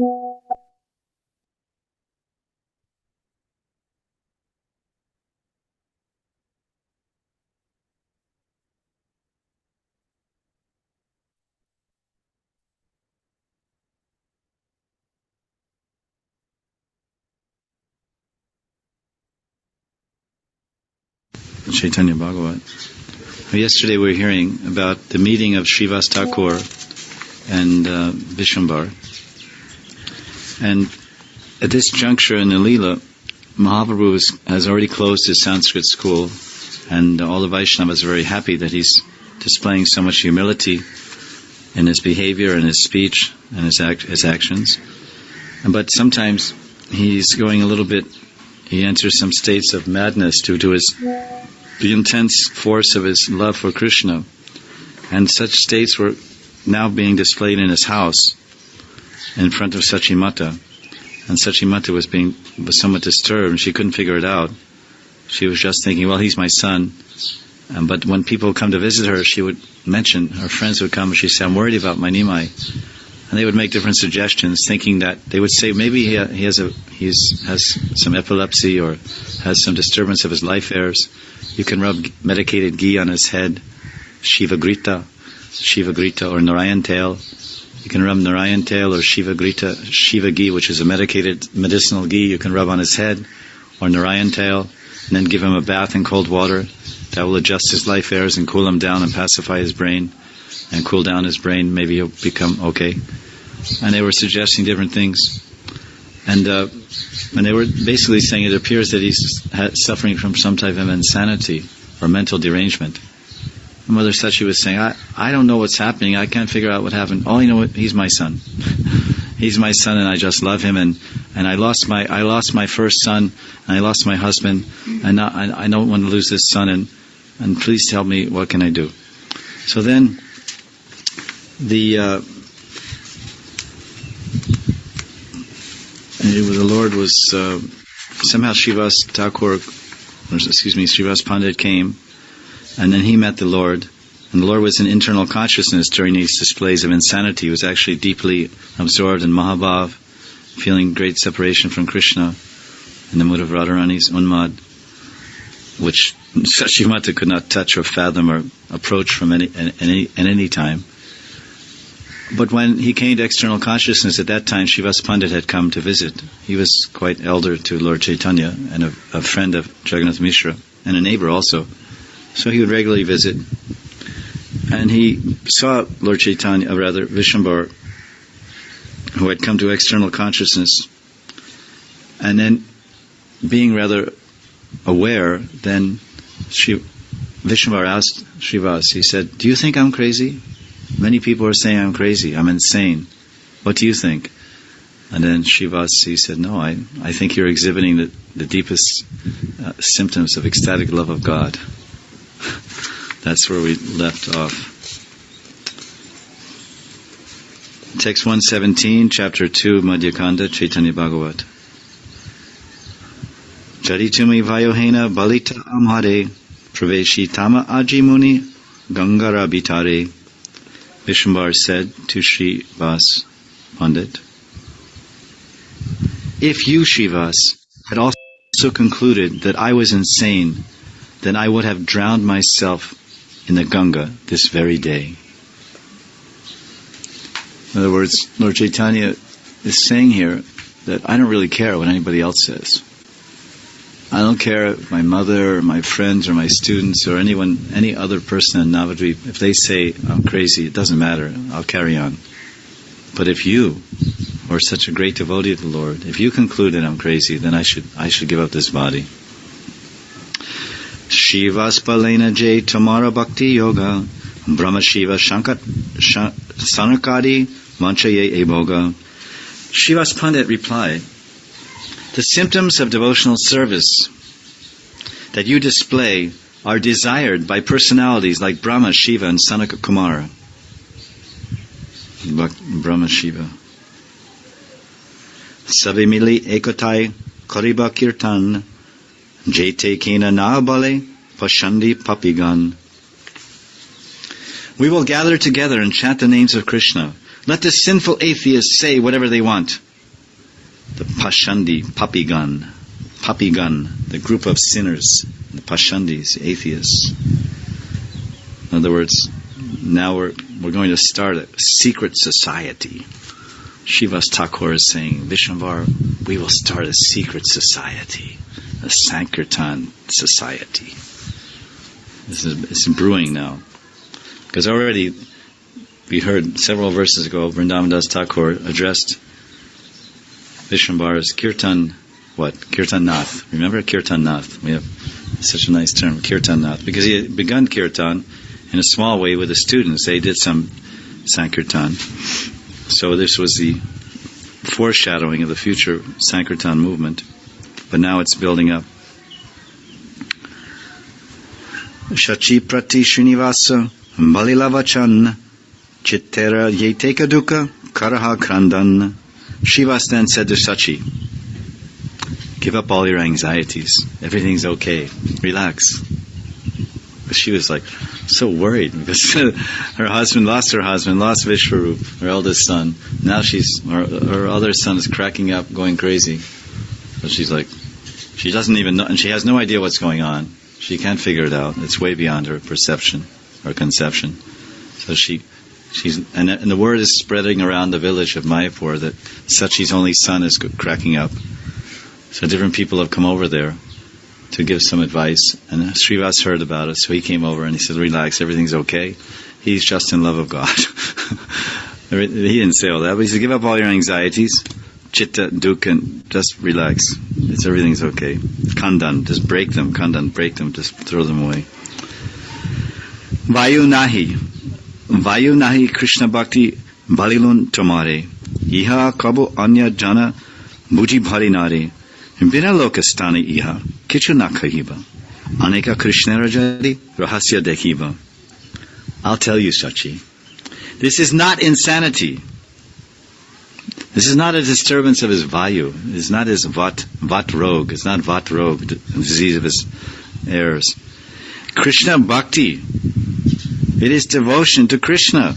Chaitanya Bhagavat. Yesterday we were hearing about the meeting of Srivas Thakur and Vishwambar. And at this juncture in the Leela, Mahaprabhu has already closed his Sanskrit school, and all the Vaishnavas are very happy that he's displaying so much humility in his behavior and his speech and his actions. But sometimes he's going a little bit, he enters some states of madness due to the intense force of his love for Krishna. And such states were now being displayed in his house in front of Sachimata. And Sachimata was somewhat disturbed. She couldn't figure it out. She was just thinking, well, he's my son. But when people come to visit her, she would mention, her friends would come and she'd say, I'm worried about my Nimai. And they would make different suggestions, thinking that they would say maybe he has some epilepsy or has some disturbance of his life airs. You can rub medicated ghee on his head, Shiva Grita or Narayan tail. You can rub Narayan tail or Shiva Grita, Shiva ghee, which is a medicated medicinal ghee. You can rub on his head, or Narayan tail, and then give him a bath in cold water. That will adjust his life airs and cool him down and pacify his brain and cool down his brain. Maybe he'll become okay. And they were suggesting different things. And they were basically saying it appears that he's suffering from some type of insanity or mental derangement. And Mother Sachi was saying, I don't know what's happening. I can't figure out what happened. All I know, he's my son. He's my son, and I just love him. And I lost my first son, and I lost my husband, and now I don't want to lose this son. And please tell me, what can I do? So then the Lord was somehow Srivas Pandit came, and then he met the Lord, and the Lord was in internal consciousness during these displays of insanity. He was actually deeply absorbed in Mahabhav, feeling great separation from Krishna in the mood of Radharani's Unmad, which Sachimata could not touch or fathom or approach from any time. But when he came to external consciousness, at that time Srivas Pandit had come to visit. He was quite elder to Lord Chaitanya and a friend of Jagannath Mishra and a neighbor also. So he would regularly visit. And he saw Lord Chaitanya, Vishwambar, who had come to external consciousness. And then, being rather aware, then Vishwambar asked Srivas, he said, do you think I'm crazy? Many people are saying I'm crazy, I'm insane. What do you think? And then Srivas, he said, no, I think you're exhibiting the deepest symptoms of ecstatic love of God. That's where we left off. Text 117, chapter 2, Madhyakanda, Chaitanya Bhagavat. Charitumi Vayohena Balita Amhare Praveshi Tama Ajimuni Gangara Bitare. Vishwambar said to Srivas Pandit, if you, Srivas, had also concluded that I was insane, then I would have drowned myself in the Ganga this very day. In other words, Lord Chaitanya is saying here that I don't really care what anybody else says. I don't care if my mother or my friends or my students or any other person in Navadvip, if they say I'm crazy, it doesn't matter, I'll carry on. But if you are such a great devotee of the Lord, if you conclude that I'm crazy, then I should give up this body. Shivas Palena Jay Tamara Bhakti Yoga Brahma Shiva Sanakadi Manchaye Eboga. Srivas Pandit replied, the symptoms of devotional service that you display are desired by personalities like Brahma, Shiva, and Sanaka Kumara. Brahma, Shiva. Savimili Ekotai Kariba Kirtan Jete Kena Naabale Pashandi Papigan. We will gather together and chant the names of Krishna. Let the sinful atheists say whatever they want. the Papigan, the group of sinners, the Pashandis, atheists. In other words, now we're going to start a secret society. Srivas Thakur is saying, Vishwambar, we will start a secret society, a Sankirtan society. It's brewing now. Because already, we heard several verses ago, Vrindavan Das Thakur addressed Vishwambar as Kirtan, Kirtan Nath. Remember Kirtan Nath? We have such a nice term, Kirtan Nath. Because he had begun Kirtan in a small way with the students. They did some Sankirtan. So this was the foreshadowing of the future Sankirtan movement. But now it's building up. Shachi Prati Srinivasa Balilavachan Chittera Yeteka Dukkha Karaha Krandan. Srivas then said to Sachi, give up all your anxieties. Everything's okay. Relax. But she was like so worried because her husband, lost Vishwarup, her eldest son. Now her other son is cracking up, going crazy. So she's like, she doesn't even know, and she has no idea what's going on. She can't figure it out. It's way beyond her perception or conception. So and the word is spreading around the village of Mayapur that Sachi's only son is cracking up. So different people have come over there to give some advice, and Srivas heard about it, so he came over and he said, relax, everything's okay. He's just in love of God. He didn't say all that, but he said, give up all your anxieties, chitta, dukkha, just relax. Everything's okay. Kandan, just break them, just throw them away. Vayu nahi Krishna Bhakti balilun tomare, iha kabu anya jana buji bhari nare, bina lokastani iha, kichu na kahiba, aneka Krishna rajari rahasya dekhiba. I'll tell you, Sachi, this is not insanity. This is not a disturbance of his vayu. It's not his vat rog. It's not vat rog, the disease of his heirs. Krishna Bhakti, it is devotion to Krishna.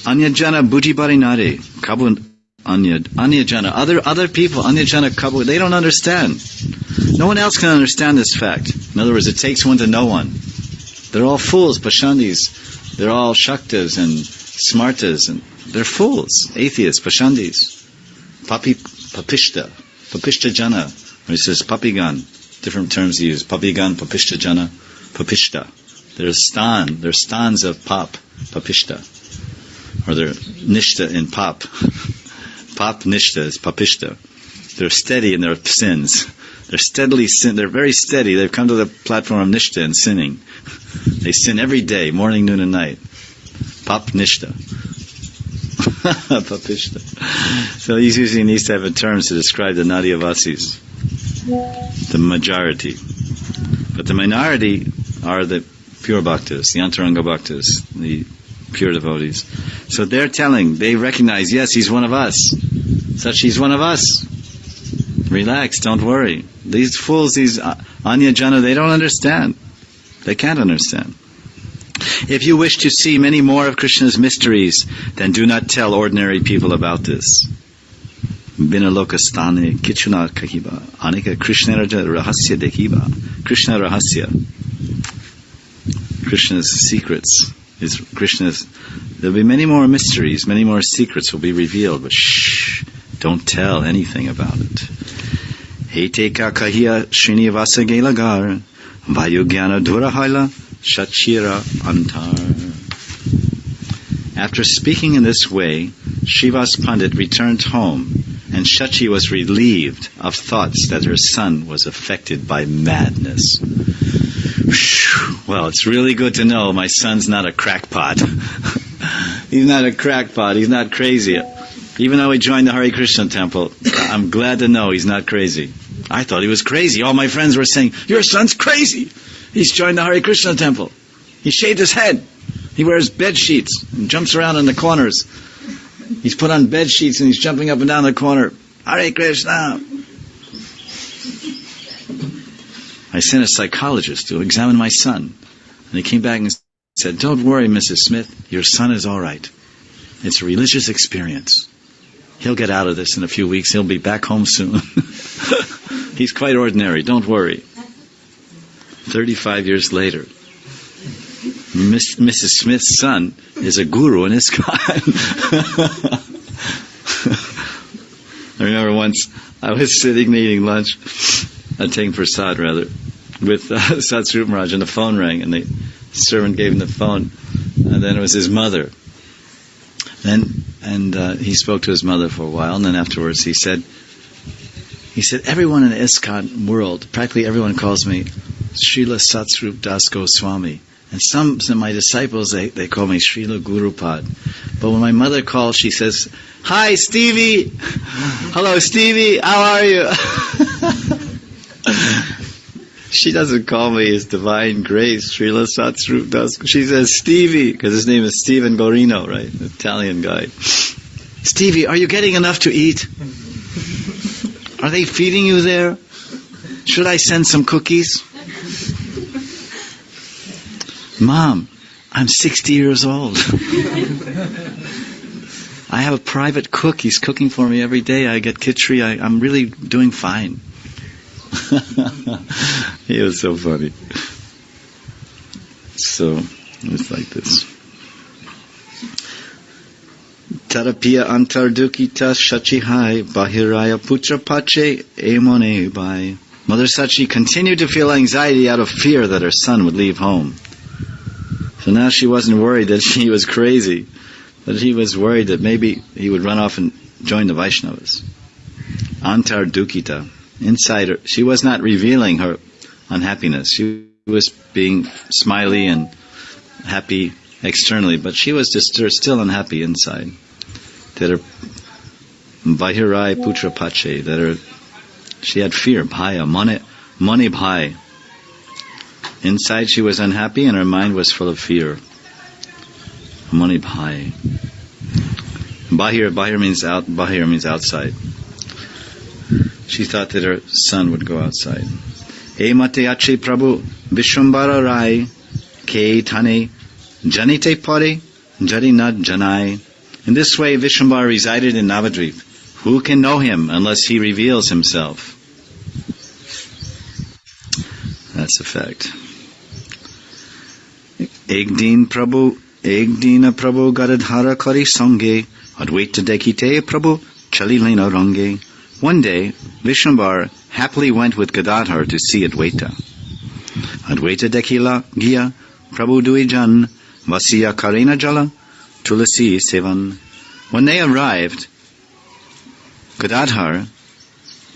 Anyajana buddhi barinare, kabun anyajana, other people, anyajana kabu, they don't understand. No one else can understand this fact. In other words, it takes one to know one. They're all fools, pashandis. They're all shaktas and smartas, and they're fools, atheists, pashandis. Papishta jana, or he says papigan, different terms he used, papigan, papishta jana, papishta. They're stans of papishta. Or they're nishta in pap. Pap nishta is papishta. They're steady in their sins. They're very steady. They've come to the platform of nishta and sinning. They sin every day, morning, noon, and night. Pap nishta. Papishta. So he's using these type of terms to describe the Nadiyavasis. The majority. But the minority are the pure bhaktas, the antaranga bhaktas, the pure devotees. So they recognize, yes, he's one of us. He's one of us. Relax, don't worry. These fools, these anyajana, they don't understand. They can't understand. If you wish to see many more of Krishna's mysteries, then do not tell ordinary people about this. Bina lokastane kichuna kahiba, anika Krishna rahasya dekhiba. Krishna rahasya. Krishna's secrets. There'll be many more mysteries, many more secrets will be revealed, but shh, don't tell anything about it. Heteka kahiya Srinivasa Gelagar, Vayugyana Dhurahaila, Shachira Antar. After speaking in this way, Srivas Pandit returned home, and Shachi was relieved of thoughts that her son was affected by madness. Well, it's really good to know my son's not a crackpot. He's not a crackpot. He's not crazy. Even though he joined the Hare Krishna temple, I'm glad to know he's not crazy. I thought he was crazy. All my friends were saying, your son's crazy. He's joined the Hare Krishna temple. He shaved his head. He wears bed sheets and jumps around in the corners. He's put on bed sheets and he's jumping up and down the corner. Hare Krishna. I sent a psychologist to examine my son. And he came back and said, don't worry, Mrs. Smith, your son is all right. It's a religious experience. He'll get out of this in a few weeks. He'll be back home soon. He's quite ordinary. Don't worry. 35 years later, Mrs. Smith's son is a guru in ISKCON. I remember once I was sitting eating lunch, taking prasad rather, with Satsrup Maharaj, and the phone rang, and the servant gave him the phone, and then it was his mother. And he spoke to his mother for a while, and then afterwards he said, everyone in the ISKCON world, practically everyone calls me Srila Satsrup Das Goswami. And some of my disciples, they call me Srila Gurupad. But when my mother calls, she says, "Hi, Stevie! Hello, Stevie! How are you?" She doesn't call me His Divine Grace, Srila Satsrup Das. She says, "Stevie," because his name is Stephen Gorino, right? An Italian guy. "Stevie, are you getting enough to eat? Are they feeding you there? Should I send some cookies?" "Mom, I'm 60 years old. I have a private cook. He's cooking for me every day. I get khichdi. I'm really doing fine." He was so funny. So, it's like this. Tarapia antardukita shachihai bahiraya putra pache emone bai. Mother Sachi continued to feel anxiety out of fear that her son would leave home. So now she wasn't worried that she was crazy, but she was worried that maybe he would run off and join the Vaishnavas. Antar Dukita. Inside her, she was not revealing her unhappiness. She was being smiley and happy externally, but she was just still unhappy inside. That her Bahirai Putra Pache, she had fear, Bhaya, Mani Bhai. Inside she was unhappy and her mind was full of fear. Mani Bhai. Bahir means out. Bahir means outside. She thought that her son would go outside. E mate ache Prabhu Vishwambara Rai Ke Tane Janite Pare Jarinat Janai. In this way Vishwambara resided in Navadvip. Who can know him unless he reveals himself? That's a fact. Egdina Prabhu Gadadhara Kari Sange Advaita Dekite Prabhu Chalilena Range. One day, Vishwambar happily went with Gadadhar to see Advaita. Advaita Dekila Gia Prabhu Duijan Vasya Karena Jala Tulasi Sevan. When they arrived, Gadadhar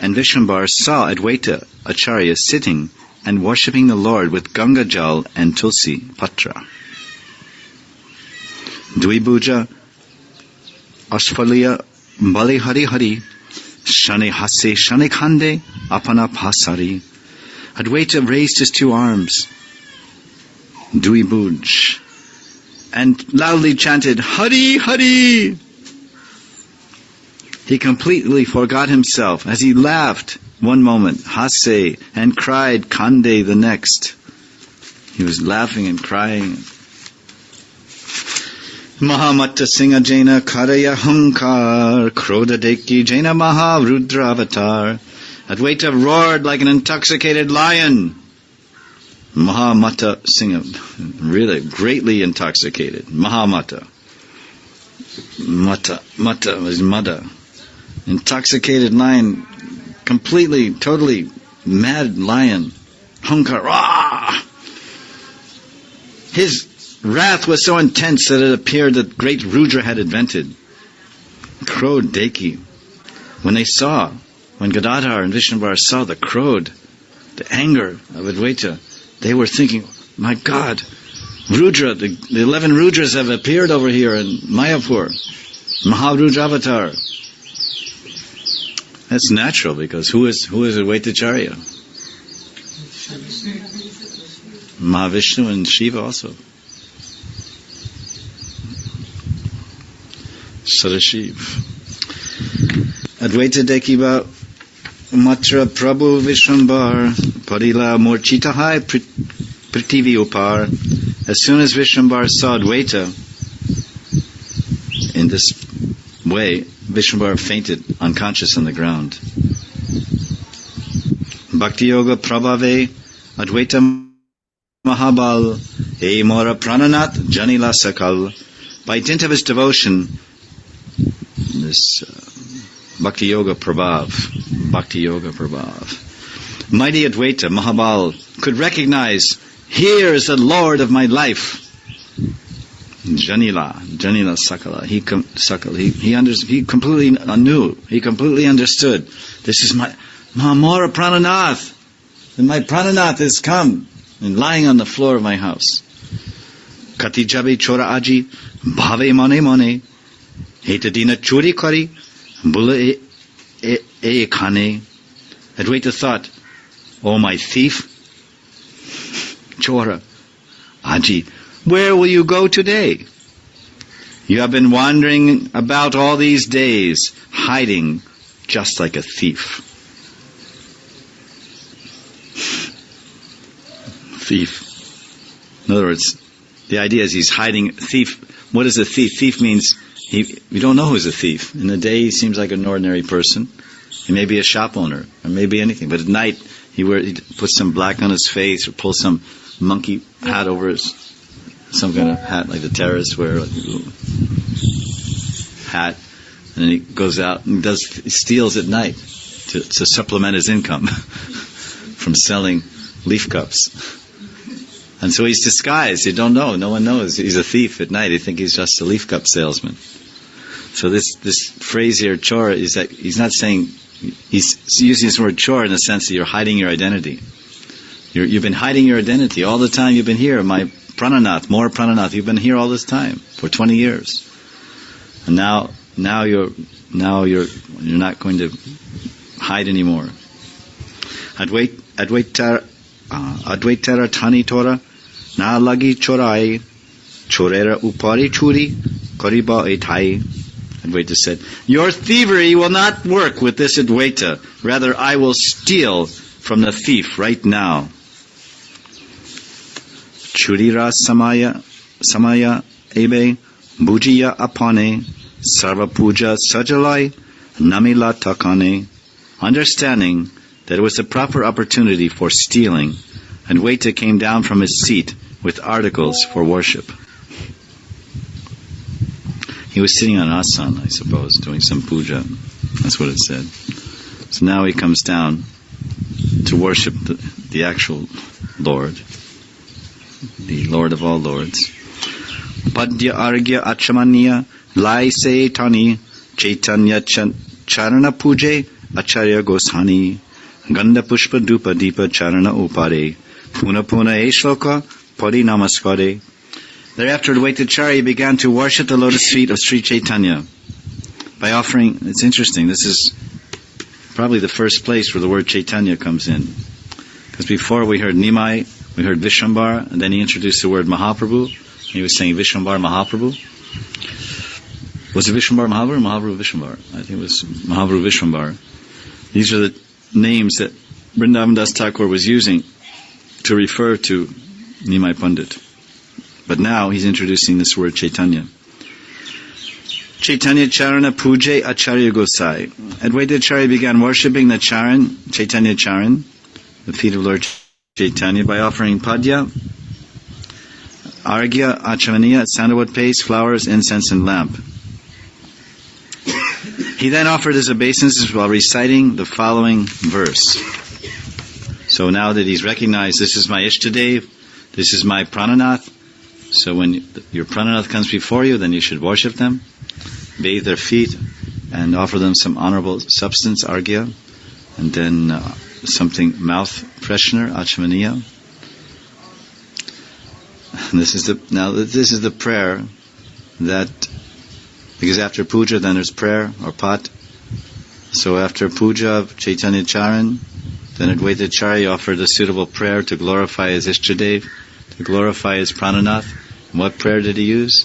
and Vishwambar saw Advaita Acharya sitting and worshipping the Lord with Ganga Jal and Tulsi Patra. Dvibuja Ashpaliya Bali Hari Hari Shane Hase Shane Khande Apana Pasari. Advaita raised his two arms, Dvibuj, and loudly chanted, Hari Hari. He completely forgot himself as he laughed one moment, Hase, and cried Khande the next. He was laughing and crying. Mahamatta Singha Jaina Karaya Hunkar Kroda Deki Jaina Maha Rudra Avatar. Advaita roared like an intoxicated lion. Mahamatta Singha, really greatly intoxicated. Mahamatta. Mata was mother. Intoxicated lion, completely, totally mad lion. Hunkar. Rah! His wrath was so intense that it appeared that great Rudra had invented. Crowed Deki. When Gadadhar and Vishwambar saw the crowed, the anger of Advaita, they were thinking, my God, Rudra, the 11 Rudras have appeared over here in Mayapur. Maharudra Avatar. That's natural, because who is Advaitacharya? Mahavishnu and Shiva also. Sadashiv. Advaita Dekiba Matra Prabhu Vishwambar Parila Morchitahai Prithvi Upar. As soon as Vishwambar saw Advaita in this way, Vishwambar fainted unconscious on the ground. Bhakti Yoga Prabhave Advaita Mahabal E Mora Prananath Janila Sakal. By dint of his devotion, this Bhakti Yoga Prabhav, mighty Advaita Mahabal could recognize, here is the Lord of my life. Janila Sakala. He completely knew. He completely understood. This is my Mahamora Prananath. And my Prananath has come and lying on the floor of my house. Kati jabe chora aji bhave mone mone heta dina chori kari bula e khane. Advaita thought, oh my thief, chora aji, where will you go today? You have been wandering about all these days, hiding just like a thief. Thief. In other words, the idea is he's hiding. Thief. What is a thief? Thief means we don't know who's a thief. In the day, he seems like an ordinary person. He may be a shop owner, or maybe anything. But at night, he puts some black on his face, or pulls some monkey hat over some kind of hat, like the terrorists wear, like a hat, and then he goes out and steals at night to supplement his income from selling leaf cups. And so he's disguised. You don't know. No one knows. He's a thief at night. You think he's just a leaf cup salesman. So this phrase here, chora, is that he's not saying, he's using this word chora in the sense that you're hiding your identity. You've been hiding your identity all the time you've been here. My Prananath, more Prananath, you've been here all this time for 20 years. And now you're not going to hide anymore. Advaitara Thani Tora Na Lagi Chorai Chorera Upari Churi Koriba Etai. Advaita said, your thievery will not work with this Advaita. Rather, I will steal from the thief right now. Churira Samaya Ebe Bujiya Apane Sarva Puja Sajalai Namila Takane. Understanding that it was the proper opportunity for stealing, Advaita came down from his seat with articles for worship. He was sitting on asan, I suppose, doing some puja. That's what it said. So now he comes down to worship the actual Lord, the Lord of all lords. Padya Argya Achamanya Lai Se Tani Chaitanya Charana Puje Acharya Gosani Ganda Pushpa Dupa Deepa Charana Upare Puna Puna Eshloka Padi Namaskare. Thereafter, Advaitacharya began to worship the lotus feet of Sri Chaitanya by offering. It's interesting. This is probably the first place where the word Chaitanya comes in, because before we heard Nimai, we heard Vishwambar, and then he introduced the word Mahaprabhu. He was saying Vishwambar Mahaprabhu. Was it Vishwambar Mahaprabhu or Mahaprabhu Vishwambar? I think it was Mahaprabhu Vishwambar. These are the names that Vrindavan Das Thakur was using to refer to Nimai Pandit. But now he's introducing this word Chaitanya. Chaitanya Charana Puje Acharya Gosai. Advaitacharya began worshipping the Charan, Chaitanya Charan, the feet of Lord Chaitanya, by offering padya, argya, achavaniya, sandalwood paste, flowers, incense, and lamp. He then offered his obeisances while reciting the following verse. So now that he's recognized, this is my Ishtadev, this is my Prananath, so when your Prananath comes before you, then you should worship them, bathe their feet, and offer them some honorable substance, argya, and then something mouth freshener, achavaniya. This is the prayer that, because after puja then there's prayer or pat. So after puja of Chaitanya Charan, then Advaitacharya offered a suitable prayer to glorify his Ishtadev, to glorify his Prananath. And what prayer did he use?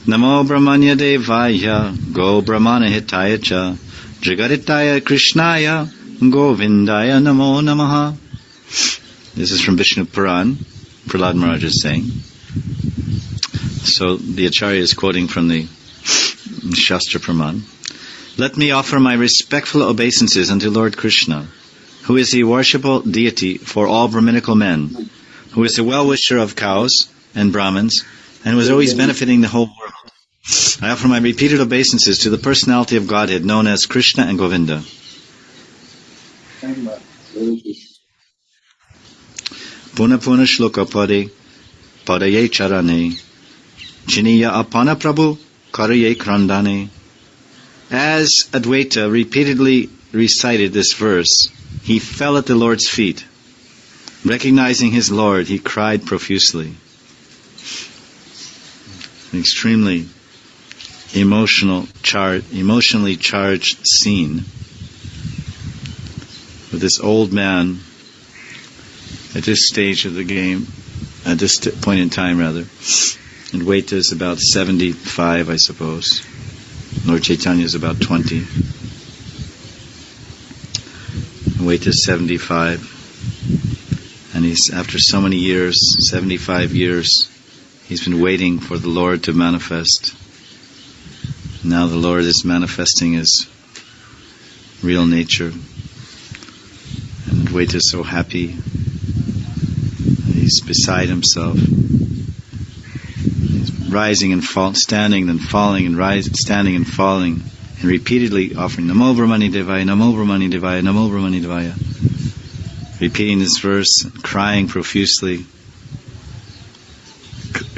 Namo Brahmanya Devaya Go Brahmana Hitaya Cha Jagaritaya Krishnaya Govindaya Namo Namaha. This is from Vishnu Puran, Prahlad Maharaj is saying. So the Acharya is quoting from the Shastra Praman. Let me offer my respectful obeisances unto Lord Krishna, who is the worshipable deity for all Brahminical men, who is the well-wisher of cows and Brahmins, and who is always benefiting the whole world. I offer my repeated obeisances to the personality of Godhead known as Krishna and Govinda. Puna puna shloka pade, padaye charane, chiniya apana prabhu, karaye krandane. As Advaita repeatedly recited this verse, he fell at the Lord's feet. Recognizing his Lord, he cried profusely. An extremely emotionally charged scene with this old man at this stage of the game, at this point in time rather. And Advaita is about 75, I suppose. Lord Chaitanya is about 20. Advaita is 75. And he's, after so many years, 75 years, he's been waiting for the Lord to manifest. Now the Lord is manifesting his real nature. And Advaita is so happy. He's beside himself. He's rising and standing, then falling, and standing and falling, and repeatedly offering Namo Brahmani Devaya, Namo Brahmani Devaya, Namo Brahmani Devaya. Repeating this verse, crying profusely.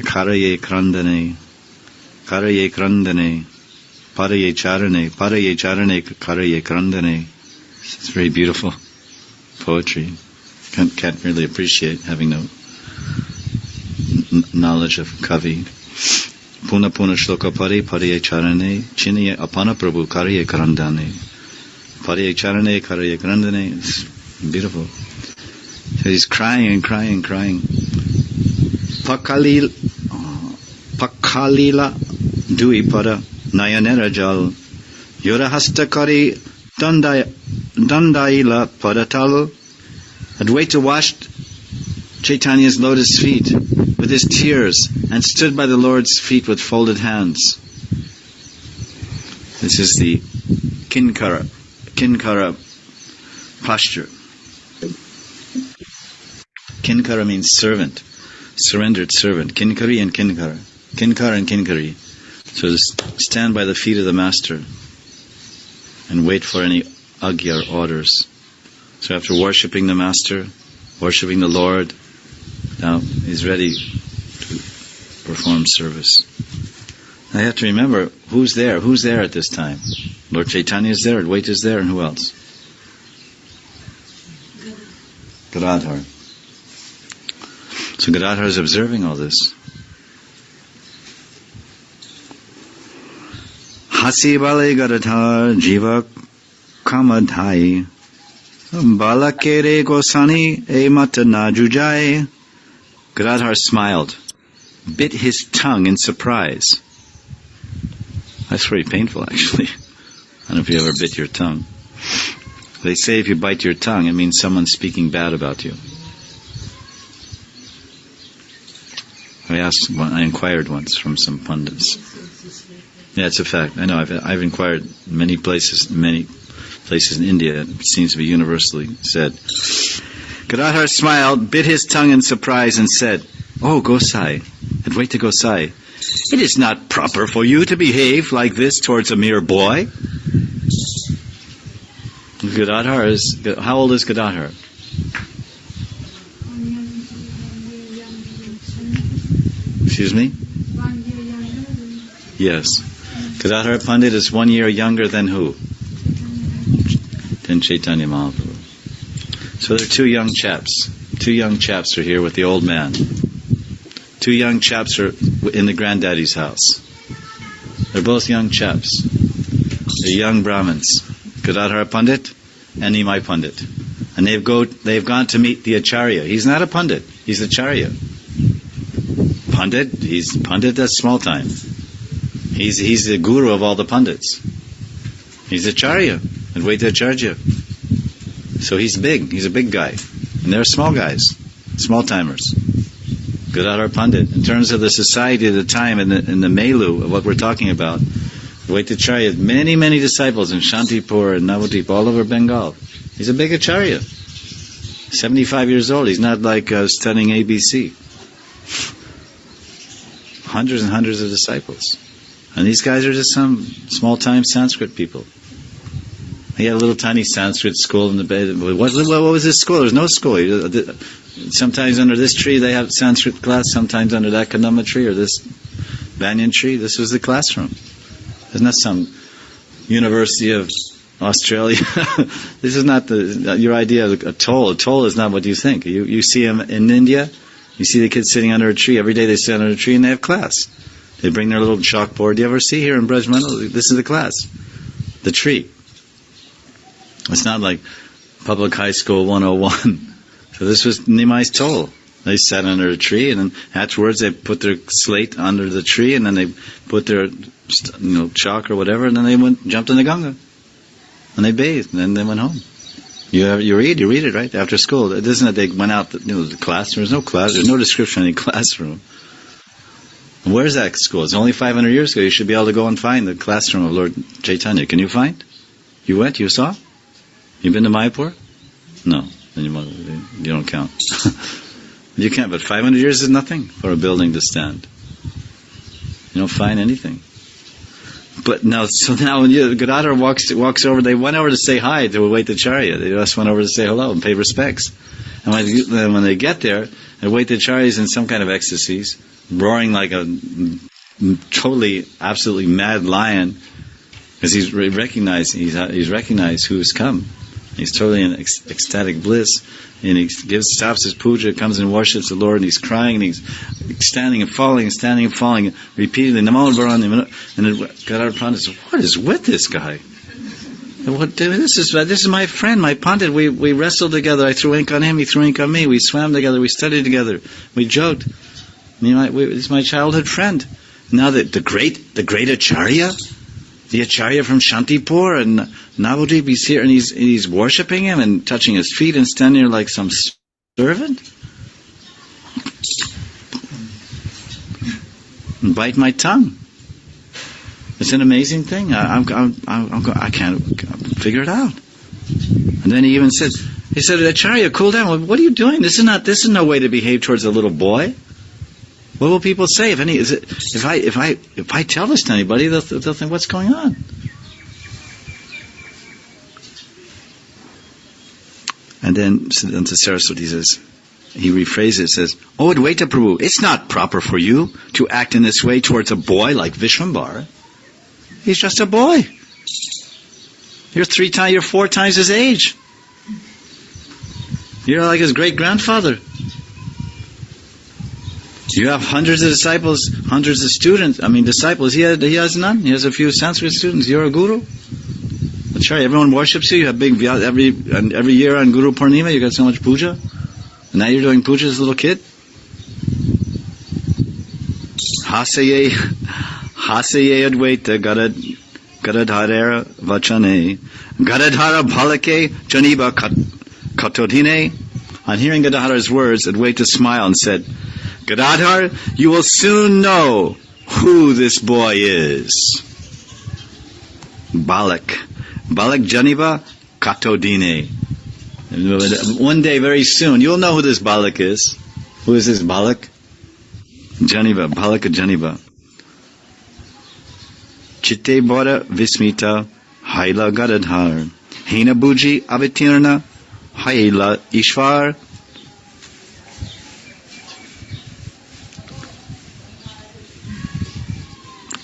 Karaye krandane, karaye krandane, padaye charane, karaye krandane. It's very beautiful poetry. Can't really appreciate having no knowledge of Kavi. Puna puna shloka padaye charane, chiniye apana prabhu karaye krandane. Padaye charane, karaye krandane. It's beautiful. So he's crying and crying and crying. Pakalila dui pada nayanera jal yora hastakari dandaila padatal. Advaita washed Chaitanya's lotus feet with his tears and stood by the Lord's feet with folded hands. This is the Kinkara posture. Kinkara means servant, surrendered servant. Kinkari and Kinkara. Kinkara and Kinkari. So to stand by the feet of the Master and wait for any agya or orders. So after worshipping the Master, worshipping the Lord, now he's ready to perform service. I have to remember who's there. Who's there at this time? Lord Chaitanya is there, Advaita is there, and who else? Gadadhar. So Gadadhar is observing all this. Hasi bale Gadadhar jiva kamadhai balakere gosani e mata na jujai. Gadadhar smiled, bit his tongue in surprise. That's very painful, actually. I don't know if you ever bit your tongue. They say if you bite your tongue, it means someone's speaking bad about you. I inquired once from some pundits. Yeah, it's a fact. I know. I've inquired many places in India. It seems to be universally said. Gadadhar smiled, bit his tongue in surprise, and said, "Oh, Gosai, Advaita Gosai, it is not proper for you to behave like this towards a mere boy." Gadadhar is, how old is Gadadhar? Excuse me? 1 year younger than... Yes. Gadadhar Pandit is 1 year younger than who? Than Chaitanya Mahaprabhu. So there are two young chaps. Two young chaps are here with the old man. Two young chaps are in the granddaddy's house. They're both young chaps. They're young Brahmins. Gadadhar Pandit and Nimai Pandit. And they've gone to meet the Acharya. He's not a Pandit. He's the Acharya. Pandit, he's Pandit, that's small time. He's the guru of all the Pandits. He's Acharya, Advaita Acharya. So he's big. He's a big guy. And they're small guys, small timers. Gadadhar Pandit. In terms of the society of the time and the milieu of what we're talking about, Advaitacharya had many, many disciples in Shantipur and Navadvip, all over Bengal. He's a big acharya. 75 years old. He's not like studying ABC. Hundreds and hundreds of disciples. And these guys are just some small-time Sanskrit people. He had a little tiny Sanskrit school in the bed. What was this school? There's no school. Sometimes under this tree they have Sanskrit class, sometimes under that Kadamba tree or this banyan tree. This was the classroom. There's not some University of Australia. This is not your idea of a toll. A toll is not what you think. You see them in India, you see the kids sitting under a tree. Every day they sit under a tree and they have class. They bring their little chalkboard. Do you ever see here in Brajmandal? This is the class. The tree. It's not like public high school 101. So this was Nimai's toll. They sat under a tree, and then afterwards they put their slate under the tree, and then they put their chalk or whatever, and then they jumped in the Ganga, and they bathed, and then they went home. You read it right after school. It isn't that they went out the class. There's no class. There's no description in any classroom. And where's that school? It's only 500 years ago. You should be able to go and find the classroom of Lord Chaitanya. Can you find? You went? You saw? You been to Mayapur? No. Then you don't count. You can't, but 500 years is nothing for a building to stand. You don't find anything. But now when Gadadhar walks over, they went over to say hi to Advaitacharya. They just went over to say hello and pay respects. And when they get there, Advaitacharya is in some kind of ecstasies, roaring like a totally, absolutely mad lion, because he's recognized who's come. He's totally in ecstatic bliss, and he stops his puja, comes and worships the Lord, and he's crying, and he's standing and falling, repeatedly, Namo Bharani, and then Gadadhar Pandit says, what is with this guy? This is my friend, my Pandit. We wrestled together. I threw ink on him, he threw ink on me. We swam together, we studied together, we joked. He's my childhood friend. Now the great Acharya, the Acharya from Shantipur and Navadvip, he's here and he's worshipping him and touching his feet and standing there like some servant. And bite my tongue. It's an amazing thing. I can't figure it out. And then he said, Acharya, cool down. What are you doing? This is no way to behave towards a little boy. What will people say if I tell this to anybody? They'll think, what's going on? And then to Saraswati says, he rephrases, says, "Oh, Advaita Prabhu, it's not proper for you to act in this way towards a boy like Vishwambara. He's just a boy. You're 4 times his age. You're like his great grandfather. You have hundreds of disciples, hundreds of students. Disciples. He has none. He has a few Sanskrit students. You're a guru. Acharya, everyone worships you. You have big every year on Guru Purnima. You got so much puja. And now you're doing puja as a little kid. Hasaye Advaita Gadadhara Vachane Gadadhara Bhalake Janiba Katodhine. On hearing Gadadhar's words, Advaita smiled and said, Gadadhar, you will soon know who this boy is. Balak Janiba Katodine. One day, very soon, you'll know who this Balak is. Who is this Balak? Janiba, Balaka Janiba. Chitte Bora Vismita Haila Gadadhar. Hena Buji Avitirna Haila Ishvar.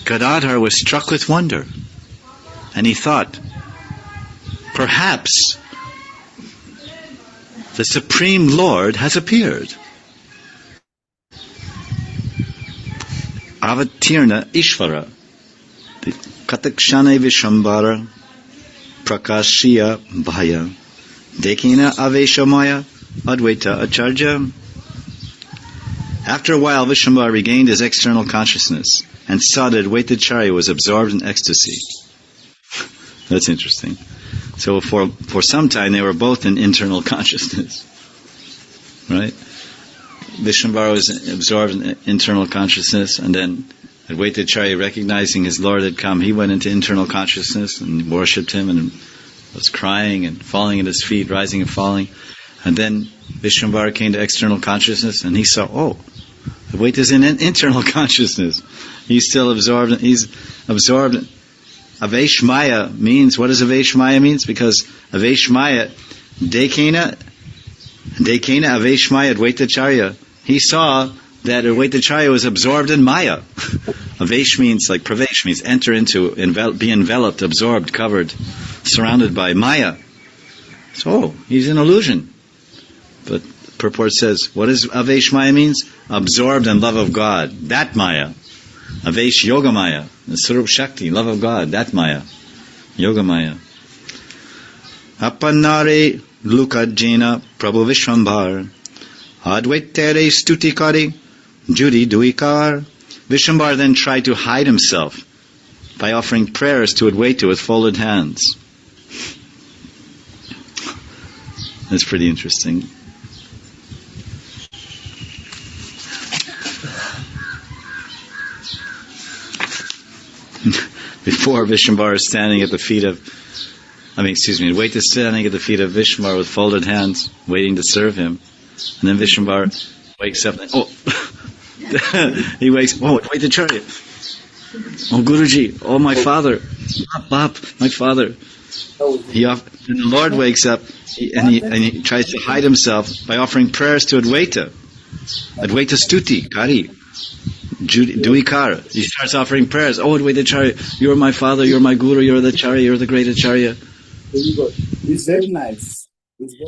Gadadhar was struck with wonder, and he thought, perhaps the Supreme Lord has appeared. Avatirna Ishvara, the Katakshane Vishambara, Prakashya Bhaya, Dekina Aveshamaya, Advaita Acharya. After a while, Vishambara regained his external consciousness and saw that Advaitacharya was absorbed in ecstasy. That's interesting. So for some time they were both in internal consciousness. Right? Vishwambara was absorbed in internal consciousness, and then Advaita Acharya, recognizing his Lord had come, he went into internal consciousness and worshipped him and was crying and falling at his feet, rising and falling. And then Vishwambara came to external consciousness and he saw, Advaita's in internal consciousness. He's still absorbed. He's absorbed. Aveshmaya means, what does Aveshmaya means? Because Aveshmaya, Dekena Aveshmaya Advaita Acharya. He saw that Advaita Acharya was absorbed in Maya. Avesh means, like Pravesh means, enter into, be enveloped, absorbed, covered, surrounded by Maya. So, he's an illusion. But purport says, what does Avesh Maya means? Absorbed in love of God. That Maya. Avesh Yoga Maya. The Sarup Shakti, love of God. That Maya. Yoga Maya. Apanare Lukajena Prabhu Vishwambar. Advaitere Stutikari Judy Duikar. Vishwambar then tried to hide himself by offering prayers to Advaita with folded hands. That's pretty interesting. Before Vishwambara is standing at the feet of, Advaita is standing at the feet of Vishwambara with folded hands, waiting to serve him. And then Vishwambara wakes up and, he wakes, Advaita Acharya. Oh, Guruji, oh, my father. Bap, my father. The Lord wakes up and he tries to hide himself by offering prayers to Advaita. Advaita Stuti, Kari. Duikara. He starts offering prayers. Oh, Advaita Acharya, you're my father, you're my guru, you're the Acharya, you're the great Acharya. It's very nice.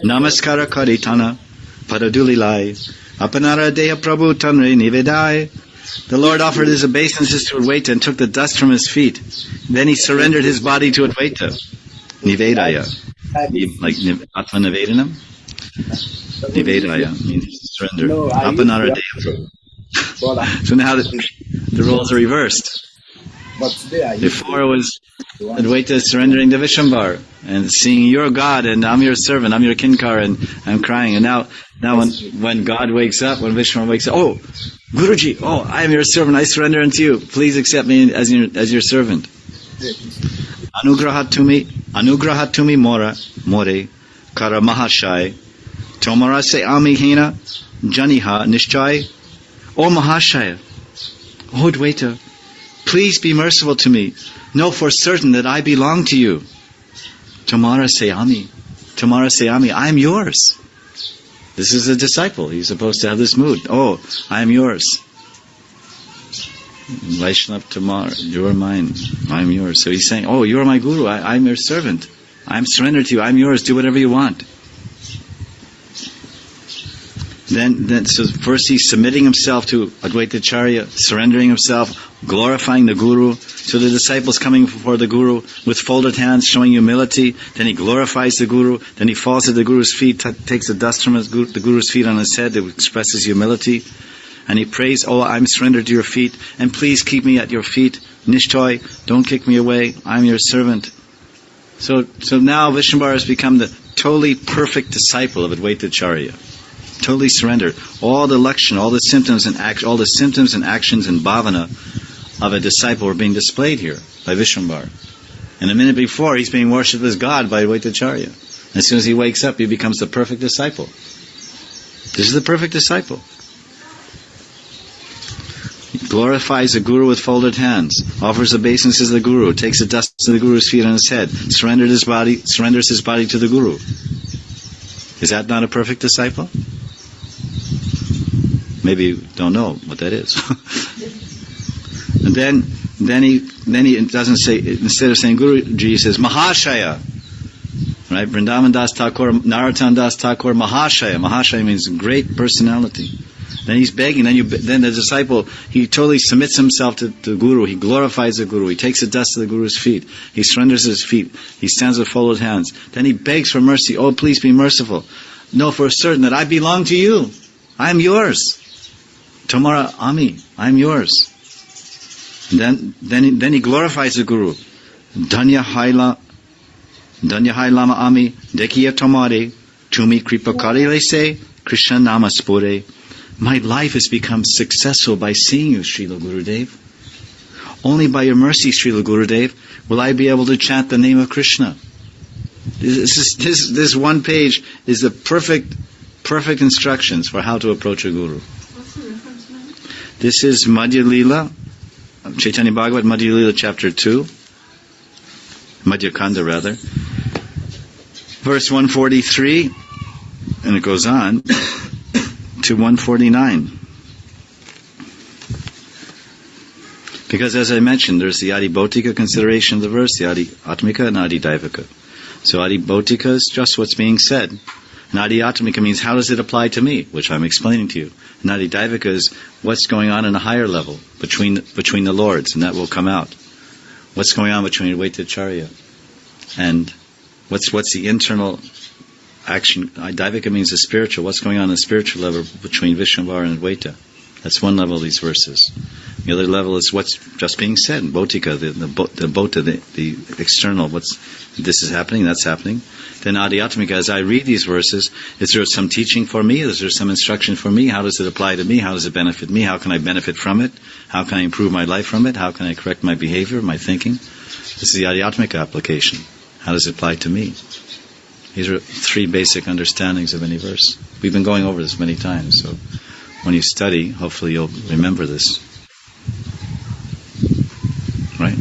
Namaskara Karitana Padadulilai Apanara Deha Prabhu Tanre Nivedai. The Lord offered his obeisances to Advaita and took the dust from his feet. Then he surrendered his body to Advaita. Nivedaya. Like Atma Nivedanam? Nivedaya means surrender. Apanara Deha Prabhu. So now the roles are reversed. Before it was Advaita surrendering to Vishwambar and seeing you're God and I'm your servant, I'm your kinkar and I'm crying. And now when God wakes up, when Vishwambar wakes up, oh, Guruji, oh, I am your servant, I surrender unto you. Please accept me as your servant. Anugrahatumi more kara mahashai tomara se amihina janiha nishchai. O Mahashaya, O Advaita, please be merciful to me. Know for certain that I belong to you. Tomara Sayami, I am yours. This is a disciple. He's supposed to have this mood. Oh, I am yours. Vaishnav Tamar, you are mine. I am yours. So he's saying, oh, you are my guru. I am your servant. I am surrendered to you. I am yours. Do whatever you want. So first he's submitting himself to Advaita Acharya, surrendering himself, glorifying the Guru. So the disciples coming before the Guru with folded hands, showing humility. Then he glorifies the Guru. Then he falls at the Guru's feet, takes the dust from the Guru's feet on his head that expresses humility. And he prays, oh, I'm surrendered to your feet, and please keep me at your feet. Nishtoi, don't kick me away. I'm your servant. So now Vishwambara has become the totally perfect disciple of Advaita Acharya. Totally surrendered. All the lakshan, all the symptoms and actions and bhavana of a disciple are being displayed here by Vishwambara. And a minute before, he's being worshipped as God by Advaita Acharya. As soon as he wakes up, he becomes the perfect disciple. This is the perfect disciple. He glorifies the Guru with folded hands, offers obeisances to the Guru, takes the dust of the Guru's feet on his head, surrenders his body to the Guru. Is that not a perfect disciple? Maybe you don't know what that is. And then he doesn't say, instead of saying Guruji, he says Mahashaya. Right? Vrindavan Das Thakur, Narottam Das Thakur, Mahashaya. Mahashaya means great personality. Then he's begging. Then the disciple, he totally submits himself to the Guru. He glorifies the Guru. He takes the dust of the Guru's feet. He surrenders his feet. He stands with folded hands. Then he begs for mercy. Oh, please be merciful. Know for certain that I belong to you. I am yours. Tomara Ami, I am yours. And then he glorifies the Guru. Danya Hai Lama Ami, Dekiya Tomare, Tumi Kripakari Lese, Krishna Nama Spore. My life has become successful by seeing you, Srila Gurudev. Only by your mercy, Srila Gurudev, will I be able to chant the name of Krishna. This one page is the perfect instructions for how to approach a guru. What's the reference now? This is Madhya Lila, Chaitanya Bhagavat, Madhya Lila, chapter 2, Madhya Kanda rather, verse 143, and it goes on to 149. Because as I mentioned, there's the Adi Bhautika consideration of the verse, the Adi Atmika and Adi Daivika. So Adi Bhautika is just what's being said. And Adi Atmika means how does it apply to me, which I'm explaining to you. And Adi Daivika is what's going on in a higher level between the lords, and that will come out. What's going on between Advaita Acharya and what's the internal action. Daivika means the spiritual. What's going on the spiritual level between Vishnuvar and Advaita? That's one level of these verses. The other level is what's just being said. Bhautika, the bhauta, the external. This is happening, that's happening. Then Adhyatmika, as I read these verses, is there some teaching for me? Is there some instruction for me? How does it apply to me? How does it benefit me? How can I benefit from it? How can I improve my life from it? How can I correct my behavior, my thinking? This is the Adhyatmika application. How does it apply to me? These are three basic understandings of any verse. We've been going over this many times, so when you study, hopefully you'll remember this. Right?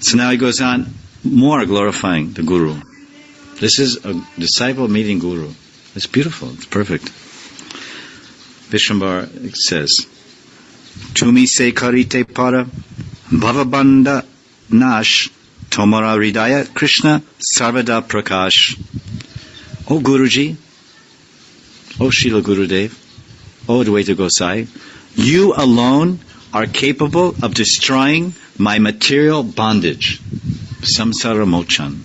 So now he goes on, more glorifying the Guru. This is a disciple meeting Guru. It's beautiful. It's perfect. Vishwambar says, Tumi se karite para bhavabanda nash tomara ridaya Krishna sarvada prakash. O Guruji, O Srila Gurudev, O Advaita Gosai, you alone are capable of destroying my material bondage. Samsara mochan.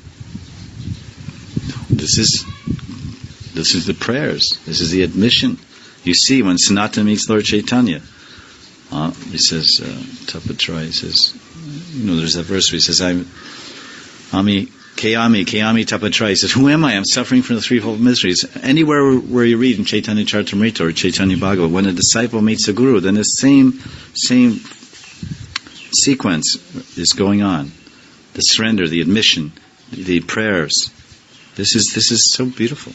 This is the prayers. This is the admission. You see, when Sanatana meets Lord Chaitanya, he says, Tapatra, he says, there's that verse where he says, Ami Kayami Tapatra. He says, who am I? I'm suffering from the threefold miseries. Anywhere where you read in Chaitanya Charitamrita or Chaitanya Bhagavat, when a disciple meets a guru, then the same sequence is going on. The surrender, the admission, the prayers. This is so beautiful.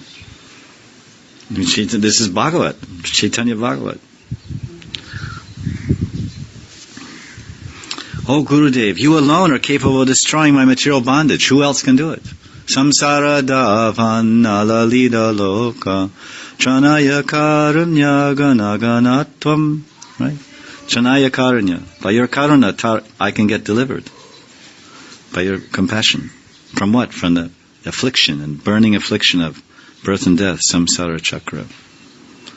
This is Bhagavat, Chaitanya Bhagavat. Oh Gurudev, you alone are capable of destroying my material bondage. Who else can do it? Samsara davana lalida loka chanaya karunya ganaganatvam. Right? Chanaya karunya. By your karuna, I can get delivered. By your compassion. From what? From the affliction and burning affliction of birth and death, samsara chakra.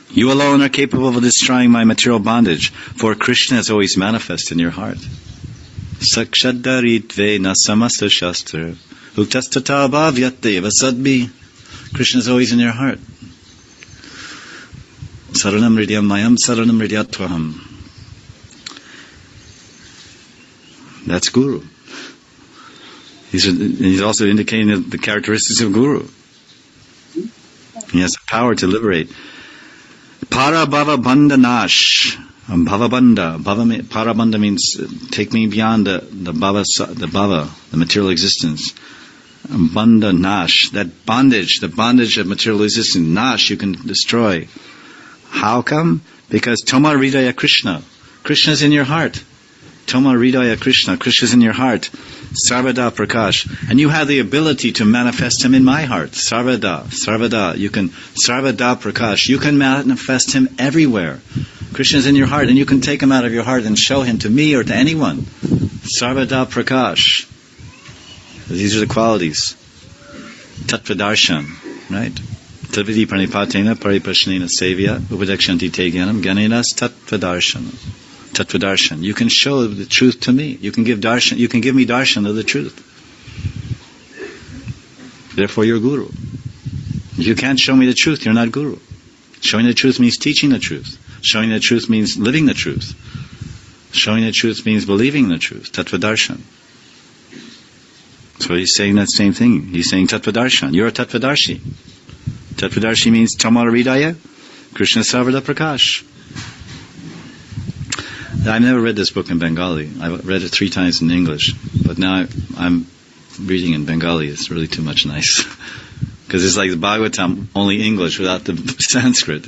You alone are capable of destroying my material bondage, for Krishna is always manifest in your heart. Sakshadaritve nasamasta shastra uktastata bhavyateva sadbi. Krishna is always in your heart. Saranam hridyam mayam saranam hridyatvaham. That's Guru. He's also indicating the characteristics of Guru. He has the power to liberate. Para bhava bandha nash. Bhavabandha. Parabandha means take me beyond the bhava, the material existence. Bandha nash. That bondage, the bondage of material existence, nash, you can destroy. How come? Because Toma Hridaya Krishna. Krishna is in your heart. Toma Hridaya Krishna. Krishna is in your heart. Sarvada Prakash. And you have the ability to manifest him in my heart. Sarvada. You can, Sarvada Prakash. You can manifest him everywhere. Krishna is in your heart, and you can take him out of your heart and show him to me or to anyone. Sarvada Prakash. These are the qualities. Tattvadarshan. Right? Tadvidi pranipatena pariprashnena sevya upadekshanti te gyanam gyanenas tattvadarshan. Tattvadarshan. You can show the truth to me. You can give darshan. You can give me darshan of the truth. Therefore, you're Guru. If you can't show me the truth, you're not Guru. Showing the truth means teaching the truth. Showing the truth means living the truth. Showing the truth means believing the truth. Tattvadarshan. So he's saying that same thing. He's saying Tattvadarshan. You're a Tattvadarshi. Tattvadarshi means Tamara Hridaya, Krishna Sarvada Prakash. I've never read this book in Bengali. I've read it 3 times in English, but now I'm reading in Bengali. It's really too much nice. Because it's like the Bhagavatam, only English without the Sanskrit.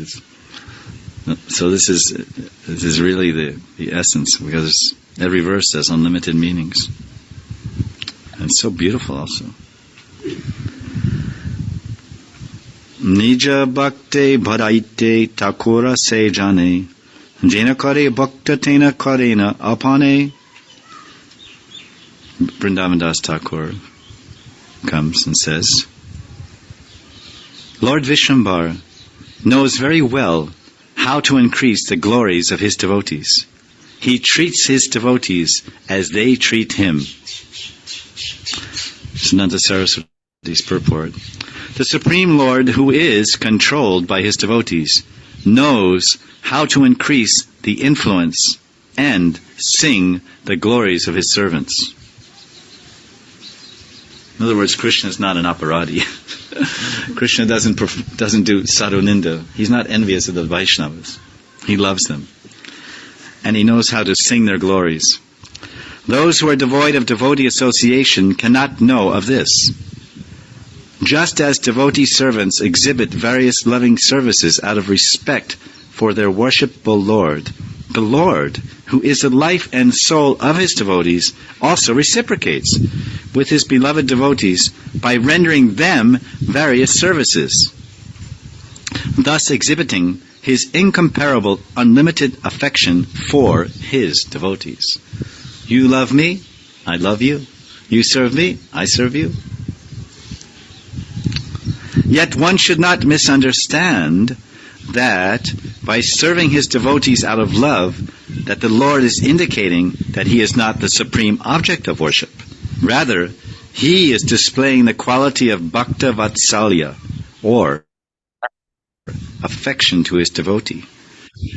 So this is really the essence, because every verse has unlimited meanings. And it's so beautiful also. Nija bhakte bharaite takura se jane jena kare bhakta tena karena apane. Vrindavan Das Thakur comes and says, Lord Vishwambar knows very well how to increase the glories of his devotees. He treats his devotees as they treat him. Sananta Saraswati's purport. The Supreme Lord, who is controlled by his devotees, knows how to increase the influence and sing the glories of his servants. In other words, Krishna is not an aparadi. Krishna doesn't do sadhu ninda. He's not envious of the Vaishnavas. He loves them. And he knows how to sing their glories. Those who are devoid of devotee association cannot know of this. Just as devotee servants exhibit various loving services out of respect for their worshipful Lord, the Lord, who is the life and soul of his devotees, also reciprocates with his beloved devotees by rendering them various services, thus exhibiting his incomparable, unlimited affection for his devotees. You love me, I love you. You serve me, I serve you. Yet one should not misunderstand that by serving his devotees out of love, that the Lord is indicating that he is not the supreme object of worship. Rather, he is displaying the quality of bhakta vatsalya, or affection to his devotee,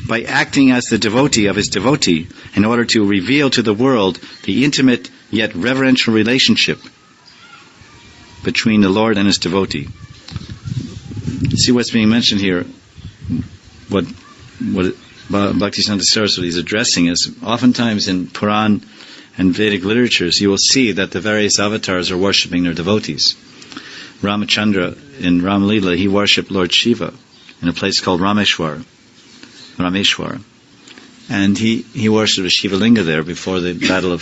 by acting as the devotee of his devotee in order to reveal to the world the intimate yet reverential relationship between the Lord and his devotee. See what's being mentioned here, what Bhaktisiddhanta Saraswati is addressing is, oftentimes in Puran and Vedic literatures, you will see that the various avatars are worshipping their devotees. Ramachandra, in Ram Lila, he worshipped Lord Shiva in a place called Rameshwar. And he worshipped a Shiva Linga there before the battle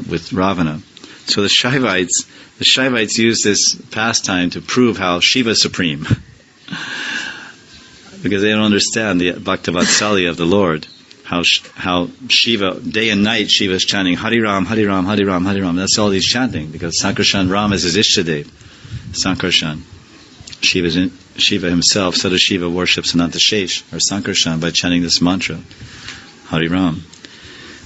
with Ravana. So the Shaivites use this pastime to prove how Shiva is supreme. Because they don't understand the Bhaktavatsalya of the Lord. How Shiva, day and night, Shiva is chanting Hari Ram, Hari Ram, Hari Ram, Hari Ram. That's all he's chanting, because Sankarshan Ram is his Ishtadev. Sankarshan. Shiva himself, Sada Shiva worships Anantashesh, or Sankarshan, by chanting this mantra, Hari Ram.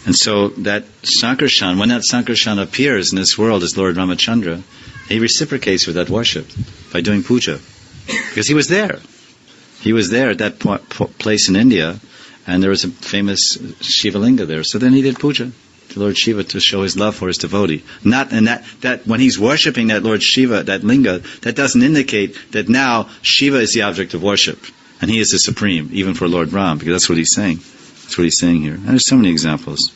And so that Sankarshan, when that Sankarshan appears in this world as Lord Ramachandra, he reciprocates with that worship by doing puja. Because he was there. He was there at that place in India, and there was a famous Shiva Linga there. So then he did puja to Lord Shiva to show his love for his devotee. That when he's worshipping that Lord Shiva, that Linga, that doesn't indicate that now Shiva is the object of worship, and he is the supreme, even for Lord Ram, because that's what he's saying. That's what he's saying here. And there's so many examples.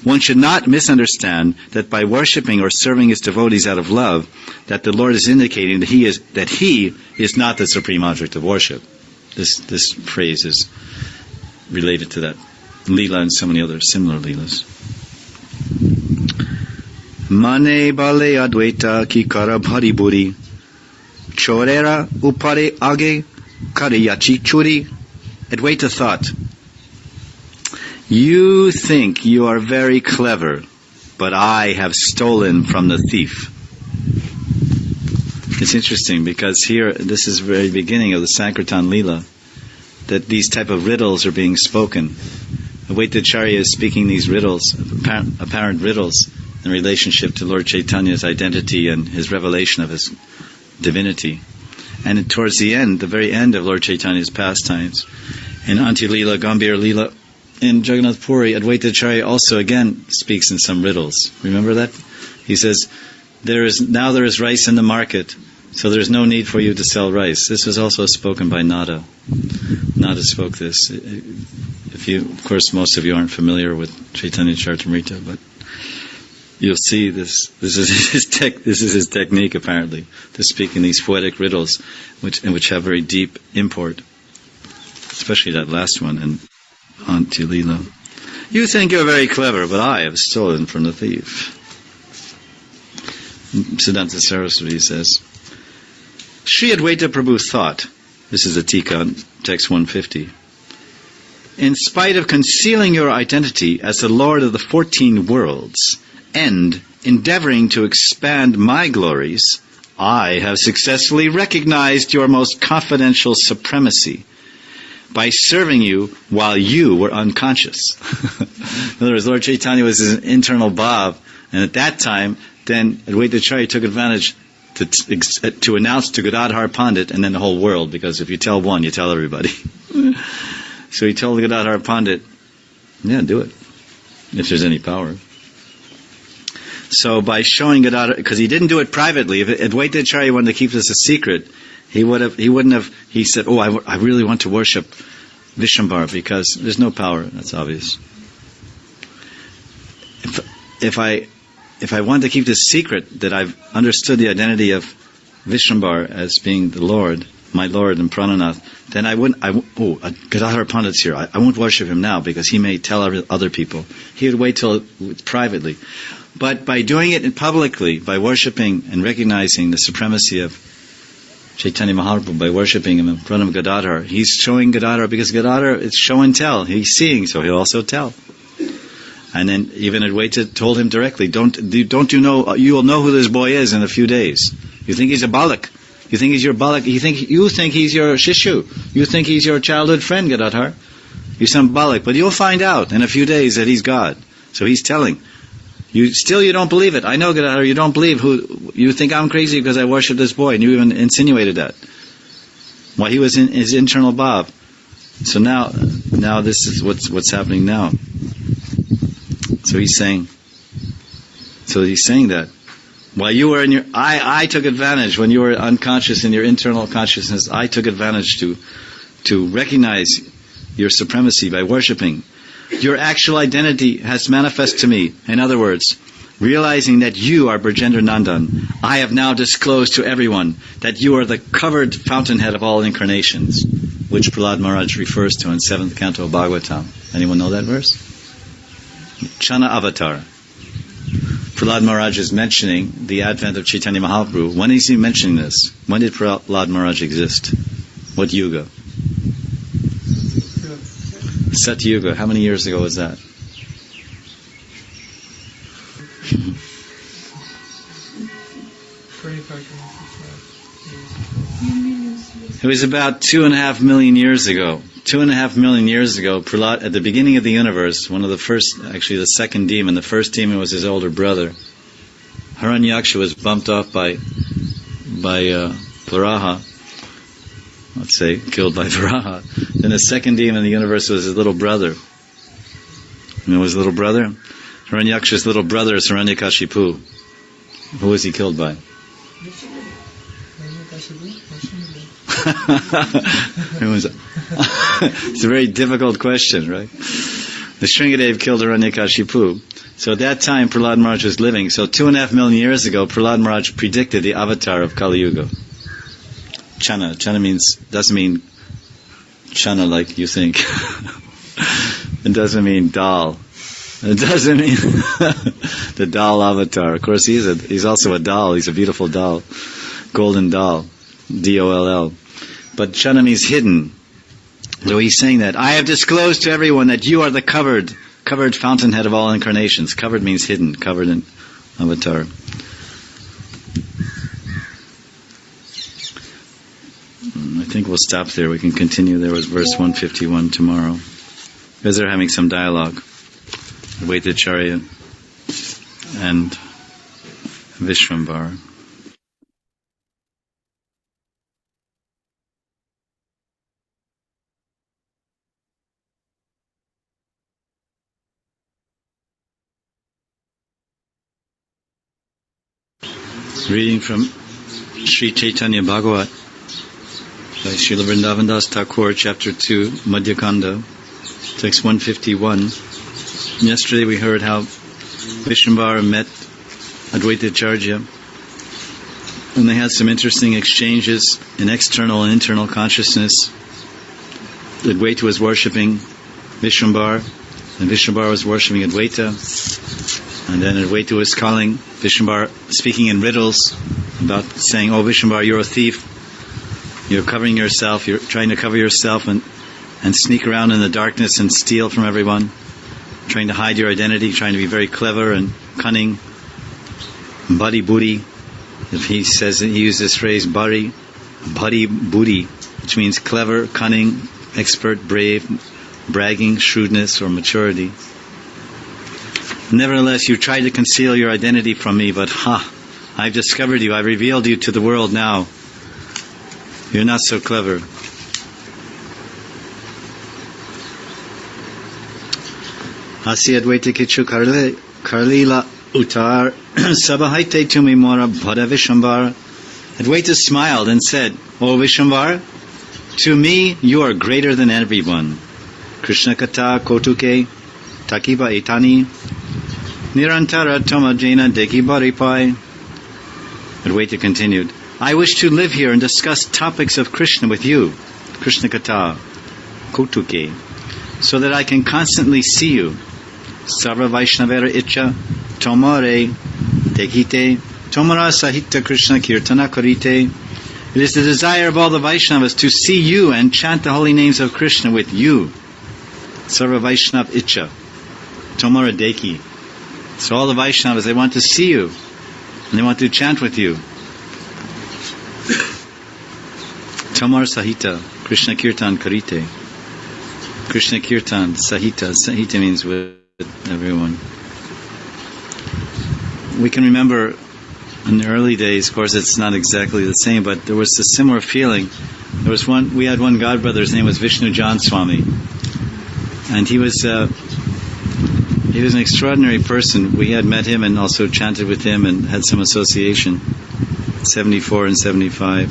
One should not misunderstand that by worshipping or serving his devotees out of love, that the Lord is indicating that he is not the supreme object of worship. This phrase is related to that Leela and so many other similar Leelas. Mane bale advaita ki kara bhari buri, chorera upare age kariyachi churi. Advaita thought, you think you are very clever, but I have stolen from the thief. It's interesting because here, this is the very beginning of the Sankirtan Leela, that these type of riddles are being spoken. Advaitacharya is speaking these riddles, apparent riddles, in relationship to Lord Chaitanya's identity and his revelation of his divinity. And towards the end, the very end of Lord Chaitanya's pastimes, in Anti Leela, Gambhir Leela, in Jagannath Puri, Advaitacharya also again speaks in some riddles. Remember that? He says, there is rice in the market, So there's no need for you to sell rice. This was also spoken by Nada. Nada spoke this. If you, of course, most of you aren't familiar with Chaitanya Charitamrita, but you'll see this. This is his technique, apparently, to speak in these poetic riddles, which have very deep import. Especially that last one in Auntie Leela. You think you're very clever, but I have stolen from the thief. Siddhanta Saraswati says, Sri Advaita Prabhu thought, this is the Tika, text 150, in spite of concealing your identity as the Lord of the 14 worlds and endeavoring to expand my glories, I have successfully recognized your most confidential supremacy by serving you while you were unconscious. In other words, Lord Chaitanya was his internal bhav, and at that time, then Advaita Acharya took advantage to announce to Gadadhar Pandit and then the whole world, because if you tell one, you tell everybody. So he told Gadadhar Pandit, yeah, do it, if there's any power. So by showing Gadadhar, because he didn't do it privately, if Advaita Acharya wanted to keep this a secret, he wouldn't have, he said, I really want to worship Vishwambar, because there's no power, that's obvious. If I want to keep this secret, that I've understood the identity of Vishwambar as being the Lord, my Lord and Prananath, then I wouldn't, Gadadhar Pandit's here, I won't worship him now, because he may tell other people. He would wait till privately. But by doing it publicly, by worshipping and recognizing the supremacy of Chaitanya Mahaprabhu, by worshipping him in front of Gadadhar, he's showing Gadadhar, because Gadadhar, it's show and tell. He's seeing, so he'll also tell. And then even Advaita told him directly, don't you know, you will know who this boy is in a few days. You think he's a balak. You think he's your balak. You think he's your shishu. You think he's your childhood friend, Gadadhar. You're some balak. But you'll find out in a few days that he's God. So he's telling. You don't believe it. I know, Gadadhar, you don't believe you think I'm crazy because I worship this boy, and you even insinuated that. Well, he was in his internal bhav. So now this is what's happening now. So he's saying that while you were in your, I took advantage when you were unconscious in your internal consciousness. I took advantage to recognize your supremacy by worshiping. Your actual identity has manifest to me. In other words, realizing that you are Brajendra Nandan, I have now disclosed to everyone that you are the covered fountainhead of all incarnations, which Prahlad Maharaj refers to in 7th canto of Bhagavatam. Anyone know that verse? Chana Avatar. Prahlad Maharaj is mentioning the advent of Chaitanya Mahaprabhu. When is he mentioning this? When did Prahlad Maharaj exist? What yuga? Satyuga. How many years ago was that? It was about 2.5 million years ago. 2.5 million years ago, Prahlad, at the beginning of the universe, one of the first, actually the second demon, the first demon was his older brother. Hiranyaksha was bumped off by Varaha. Let's say, killed by Varaha. Then the second demon in the universe was his little brother. You know his little brother? Hiranyaksha's little brother is Hiranyakashipu. Who was he killed by? It's a very difficult question, right? The Shringadev killed Hiranyakashipu. So at that time, Prahlad Maharaj was living. So 2.5 million years ago, Prahlad Maharaj predicted the avatar of Kali Yuga. Chana. Chana doesn't mean chana like you think. It doesn't mean doll. It doesn't mean the doll avatar. Of course, he's also a doll. He's a beautiful doll. Golden doll. D-O-L-L. But chana means hidden. So he's saying that I have disclosed to everyone that you are the covered fountainhead of all incarnations. Covered means hidden. Covered in avatar. I think we'll stop there. We can continue. There was verse 151 tomorrow. Because they're having some dialogue. Advaita Acharya and Vishwambar. Reading from Sri Chaitanya Bhagavat by Srila Vrindavan Das Thakur, Chapter 2, Madhya Kanda, text 151. Yesterday we heard how Vishwambara met Advaita Acharya, and they had some interesting exchanges in external and internal consciousness. Advaita was worshipping Vishwambara, and Vishwambara was worshipping Advaita, and then Advaita was calling Vishwambara, speaking in riddles, about saying, "Oh Vishwambara, you're a thief. You're covering yourself. You're trying to cover yourself and sneak around in the darkness and steal from everyone, trying to hide your identity, trying to be very clever and cunning. Buddy booty." If he says, he used this phrase, buddy booty, which means clever, cunning, expert, brave, bragging, shrewdness, or maturity. "Nevertheless, you tried to conceal your identity from me, but I've discovered you. I've revealed you to the world now. You're not so clever." Hasi Advaita Kichu Karlila Utar Sabahaite Tumi Mora Bhada Vishwambara. Advaita smiled and said, "O Vishwambara, to me you are greater than everyone. Krishna Kata Kotuke Takiba Etani Nirantara Tomajena Dekibaripai." Advaita continued, "I wish to live here and discuss topics of Krishna with you, Krishna Kata Kotuke, so that I can constantly see you. Sarva Vaishnavera Icha Tomare Dekite Tomara Sahita Krishna Kirtana Karite." It is the desire of all the Vaishnavas to see you and chant the holy names of Krishna with you. Sarva Vaishnav Icha Tomara Deki. So all the Vaishnavas, they want to see you and they want to chant with you. Tomar Sahita Krishna Kirtan Karite. Krishna Kirtan Sahita. Sahita means with everyone. We can remember in the early days, of course it's not exactly the same, but there was a similar feeling. We had one godbrother, his name was Vishnu John Swami, and he was an extraordinary person. We had met him and also chanted with him and had some association, 74 and 75,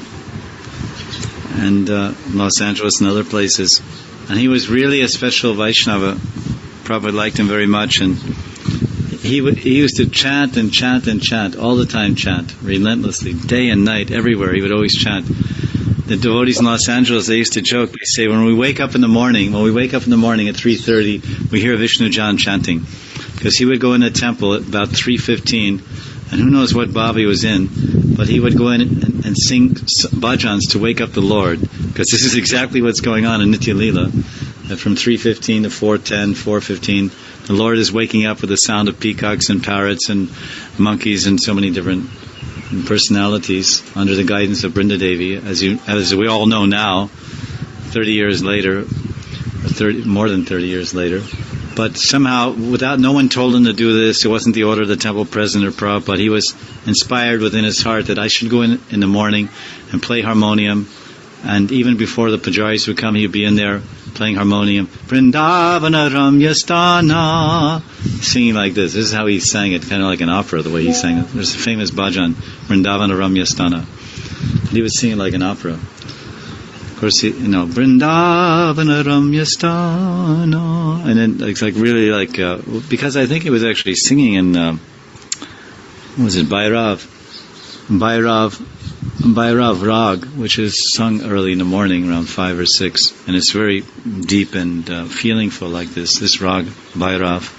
and Los Angeles and other places. And he was really a special Vaishnava. Prabhupada liked him very much, and he used to chant and chant and chant, all the time chant, relentlessly, day and night, everywhere. He would always chant. The devotees in Los Angeles, they used to joke, they say, when we wake up in the morning at 3:30, we hear Vishnu John chanting. Because he would go in the temple at about 3:15, and who knows what bhav he was in, but he would go in and sing bhajans to wake up the Lord. Because this is exactly what's going on in Nitya Leela. That from 3:15 to 4:10, 4:15, the Lord is waking up with the sound of peacocks and parrots and monkeys and so many different personalities under the guidance of Brindadevi, as we all know now, 30 years later, more than 30 years later. But somehow, no one told him to do this. It wasn't the order of the temple president or Prabhupada, but he was inspired within his heart that I should go in the morning and play harmonium. And even before the pujaris would come, he would be in there playing harmonium. Vrindavana Ramyastana, singing like this. This is how he sang it, kind of like an opera, the way he sang it. There's a famous bhajan, Vrindavana Ramyastana. He would sing it like an opera. Of course, Vrindavana Ramyastana. And then it's like really like, because I think he was actually singing in, Bhairav Rag, which is sung early in the morning, around 5 or 6, and it's very deep and feelingful like this. This Rag, Bhairavi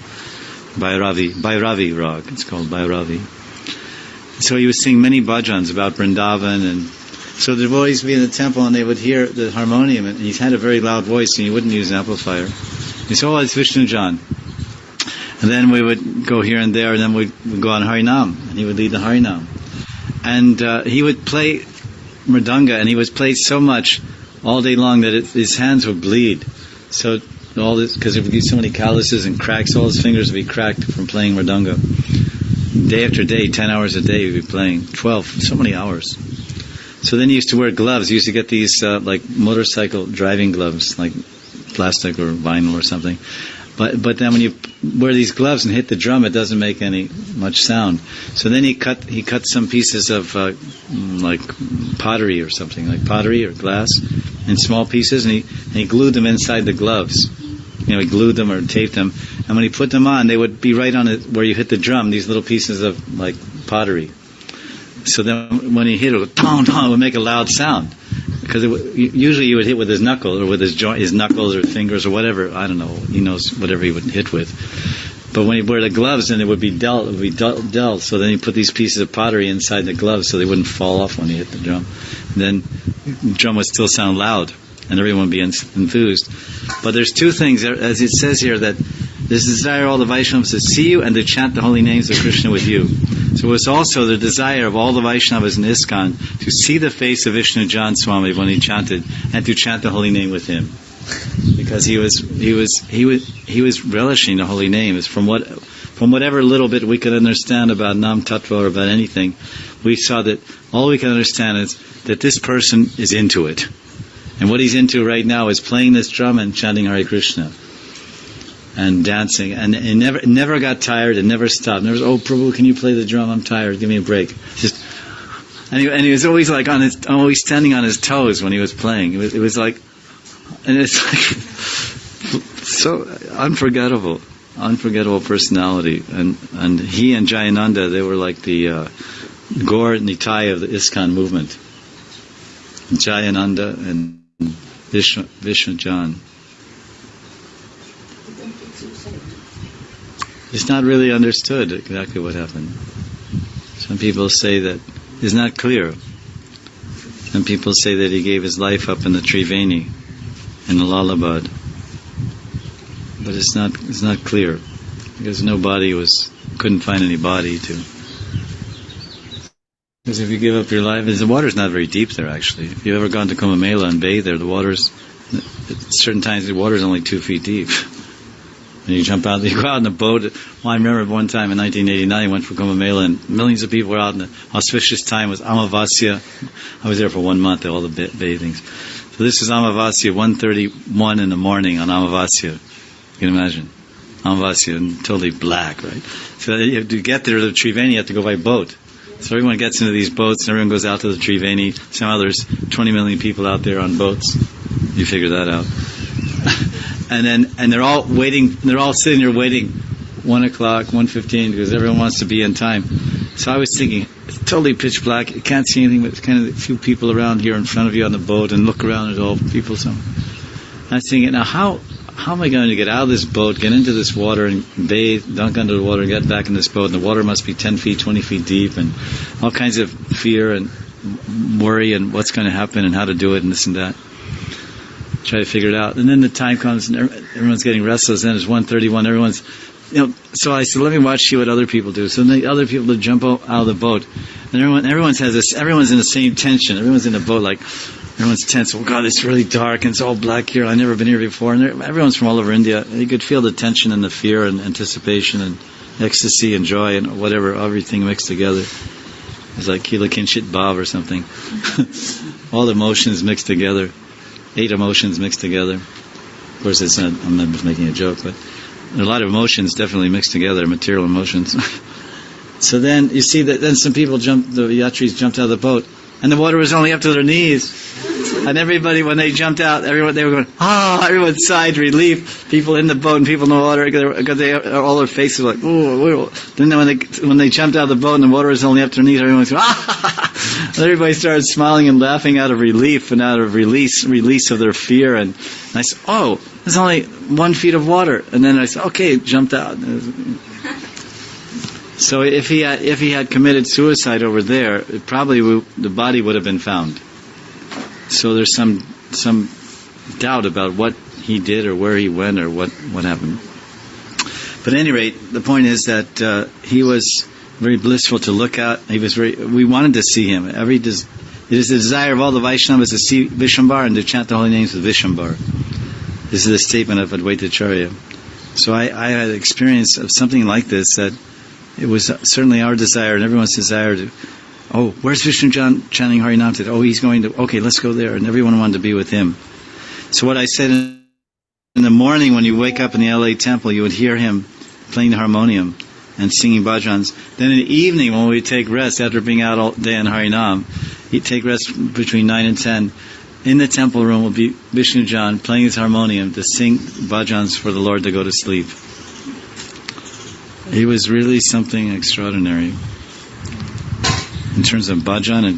Rag. It's called Bhairavi. So he was singing many bhajans about Vrindavan, and so the devotees would be in the temple and they would hear the harmonium, and he had a very loud voice and he wouldn't use an amplifier. He said, "Oh, it's Vishnu John." And then we would go here and there, and then we'd go on Harinam, and he would lead the Harinam. And he would play mridanga, and he would play so much all day long that his hands would bleed. So all this, because there would be so many calluses and cracks, all his fingers would be cracked from playing mridanga. Day after day, 10 hours a day, he would be playing, 12, so many hours. So then he used to wear gloves. He used to get these like motorcycle driving gloves, like plastic or vinyl or something. But then when you wear these gloves and hit the drum, it doesn't make any much sound. So then he cut some pieces of like pottery or something, like pottery or glass, in small pieces, and he glued them inside the gloves. He glued them or taped them, and when he put them on, they would be right on it where you hit the drum. These little pieces of like pottery. So then when he hit it, would tong tong, it would make a loud sound. Because usually you would hit with his knuckle or with his knuckles or fingers or whatever. I don't know. He knows whatever he would hit with. But when he wore the gloves, then it would be dull. It would be dull. So then he put these pieces of pottery inside the gloves so they wouldn't fall off when he hit the drum. And then the drum would still sound loud, and everyone would be enthused. But there's two things, as it says here, that this desire all the Vaishnavas to see you and to chant the holy names of Krishna with you. So it was also the desire of all the Vaishnavas in ISKCON to see the face of Vishnu Jan Swami when he chanted, and to chant the holy name with him, because he was relishing the holy name. From whatever little bit we could understand about Nam Tattva or about anything, we saw that all we can understand is that this person is into it, and what he's into right now is playing this drum and chanting Hare Krishna and dancing, and it never got tired, and never stopped. Never was, oh Prabhu, can you play the drum? I'm tired. Give me a break. And he was always like always standing on his toes when he was playing. It was like, and it's like so unforgettable personality. And he and Jayananda, they were like the Gaur Nitai of the ISKCON movement. Jayananda and Vishnu Jan. It's not really understood exactly what happened. Some people say that it's not clear. Some people say that he gave his life up in the Triveni, in the Lalabad. But it's not clear, because couldn't find any body to. Because if you give up your life, the water's not very deep there actually. If you've ever gone to Kumbh Mela and bathed there, at certain times the water's only 2 feet deep. And you jump out, you go out in a boat. Well, I remember one time in 1989, I went for Kumbh Mela, and millions of people were out, and the auspicious time was Amavasya. I was there for 1 month, all the bathings. So this is Amavasya, 1:31 in the morning on Amavasya. You can imagine. Amavasya, and totally black, right? So you have to get there to the Triveni, you have to go by boat. So everyone gets into these boats, and everyone goes out to the Triveni. Somehow there's 20 million people out there on boats. You figure that out. And they're all waiting. They're all sitting there waiting, 1 o'clock, 1:15, because everyone wants to be in time. So I was thinking, it's totally pitch black. You can't see anything, but there's kind of a few people around here in front of you on the boat, and look around, there's all people. So I was thinking, now how am I going to get out of this boat, get into this water, and bathe, dunk under the water, and get back in this boat? And the water must be 10 feet, 20 feet deep, and all kinds of fear and worry, and what's going to happen, and how to do it, and this and that. Try to figure it out, and then the time comes, and everyone's getting restless. And it's 1:31. Everyone's, So I said, let me watch, see what other people do. So then the other people jump out of the boat, and everyone's in the same tension. Everyone's in the boat, like everyone's tense. Oh God, it's really dark, and it's all black here. I've never been here before. And everyone's from all over India. You could feel the tension and the fear and anticipation and ecstasy and joy and whatever, everything mixed together. It's like Kila Kinshit Bhav or something. All the emotions mixed together. 8 emotions mixed together. Of course, I'm not just making a joke, but there are a lot of emotions definitely mixed together, material emotions. So then you see that then some people the yatris jumped out of the boat, and the water was only up to their knees. And everybody, when they jumped out, they were going, everyone sighed relief. People in the boat and people in the water, because all their faces were like, ooh. Then when they jumped out of the boat and the water was only up to their knees, everyone was going, and everybody started smiling and laughing out of relief and out of release of their fear. And I said, there's only 1 feet of water. And then I said, okay, jumped out. So if he had committed suicide over there, probably the body would have been found. So there's some doubt about what he did or where he went or what happened. But at any rate, the point is that he was very blissful to look at. We wanted to see him. It is the desire of all the Vaishnavas to see Vishwambar and to chant the holy names of Vishwambar. This is the statement of Advaita Acharya. So I had experience of something like this, that it was certainly our desire and everyone's desire to, where's Vishnu Jan chanting Harinam today? He's going to, okay, let's go there. And everyone wanted to be with him. So what I said in the morning when you wake up in the LA temple, you would hear him playing the harmonium and singing bhajans. Then in the evening when we take rest, after being out all day in Harinam, he'd take rest between 9 and 10. In the temple room will be Vishnu Jan playing his harmonium to sing bhajans for the Lord to go to sleep. He was really something extraordinary in terms of bhajan, and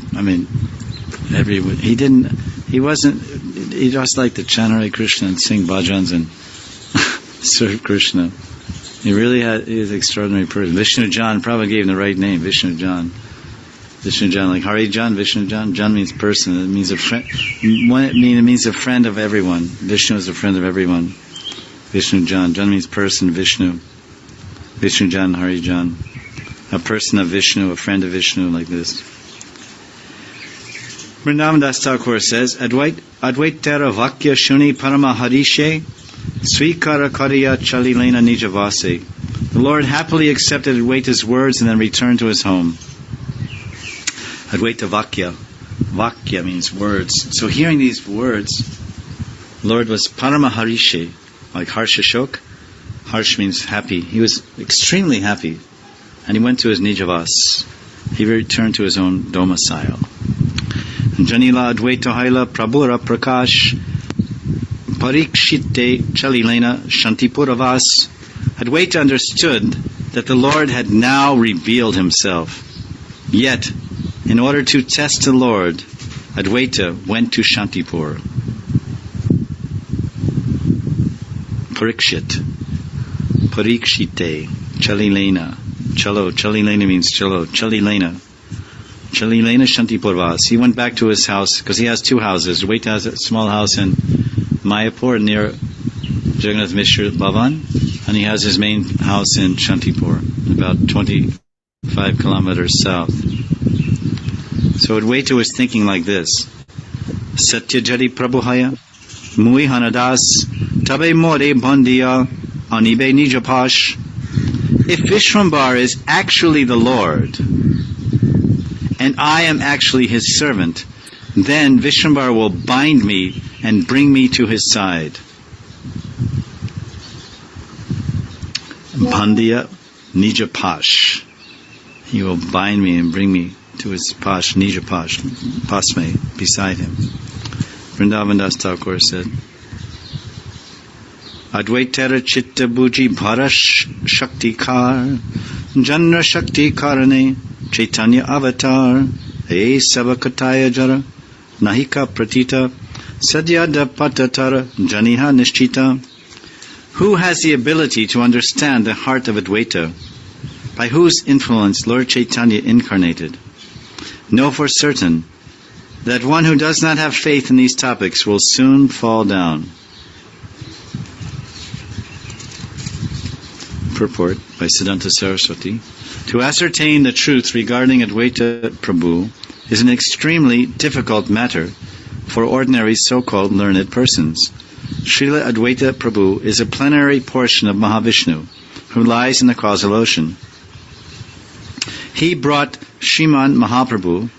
he just liked to chant Hare Krishna and sing bhajans and serve Krishna. He was an extraordinary person. Vishnu Jan, probably gave him the right name, Vishnu Jan. Vishnu Jan, like Hari Jan, Vishnu Jan. Jan means person. It means a friend. It means a friend of everyone. Vishnu is a friend of everyone. Vishnu Jan. Jan means person, Vishnu. Vishnu Jan, Hari Jan. A person of Vishnu, a friend of Vishnu, like this. Vrindavan Das Thakur says, Advaitara Vakya Shuni Parama Harishe Svikara Kariya Chalilena Nijavase. The Lord happily accepted Advaita's words and then returned to his home. Advaita Vakya. Vakya means words. So hearing these words, the Lord was Parama Harishe, like Harsha Shok. Harsh means happy. He was extremely happy. And he went to his Nijavas. He returned to his own domicile. Janila Advaita Haila Prabhura Prakash Parikshite Chalilena Shantipuravas. Advaita understood that the Lord had now revealed himself. Yet, in order to test the Lord, Advaita went to Shantipur. Parikshite Chalilena. Chalilena means chalo. Chalilena Shantipurvas. He went back to his house, because he has two houses. Advaita has a small house in Mayapur near Jagannath Mishra Bhavan, and he has his main house in Shantipur, about 25 kilometers south. So Advaita was thinking like this: Satyajari Prabhuhaya Mui Hanadas Tabe More Bandiya Anibe Nijapash. If Vishwambar is actually the Lord, and I am actually his servant, then Vishwambar will bind me and bring me to his side. Bandiya Nijapash. He will bind me and bring me to his pash, Nijapash, Pasme, beside him. Vrindavan Das Thakur said, Advaitara Chitta Buji Bharash Shaktikar Janra Shakti Karane Chaitanya Avatar E Savakataya Jara Nahika Pratita Sadyada Patatara Janiha Nishchita. Who has the ability to understand the heart of Advaita, by whose influence Lord Chaitanya incarnated? Know for certain that one who does not have faith in these topics will soon fall down. Purport by Siddhanta Saraswati. To ascertain the truth regarding Advaita Prabhu is an extremely difficult matter for ordinary so-called learned persons. Srila Advaita Prabhu is a plenary portion of Mahavishnu, who lies in the causal ocean. He brought Sriman Mahaprabhu,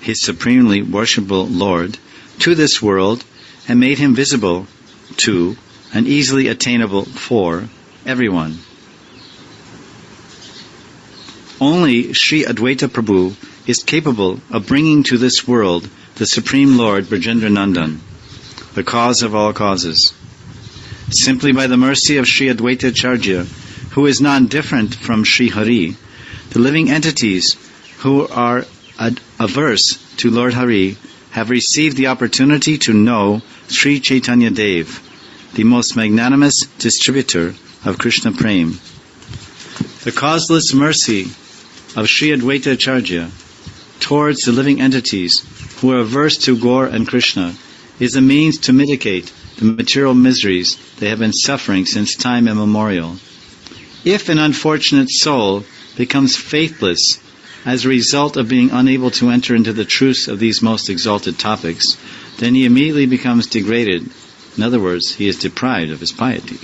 his supremely worshipable Lord, to this world and made him visible to and easily attainable for everyone. Only Sri Advaita Prabhu is capable of bringing to this world the Supreme Lord Brajendra Nandan, the cause of all causes. Simply by the mercy of Sri Advaita Acharya, who is non-different from Sri Hari, the living entities who are averse to Lord Hari have received the opportunity to know Sri Chaitanya Dev, the most magnanimous distributor of Krishna Prem. The causeless mercy of Sri Advaita Acharya towards the living entities who are averse to Gaur and Krishna is a means to mitigate the material miseries they have been suffering since time immemorial. If an unfortunate soul becomes faithless as a result of being unable to enter into the truths of these most exalted topics, then he immediately becomes degraded. In other words, he is deprived of his piety.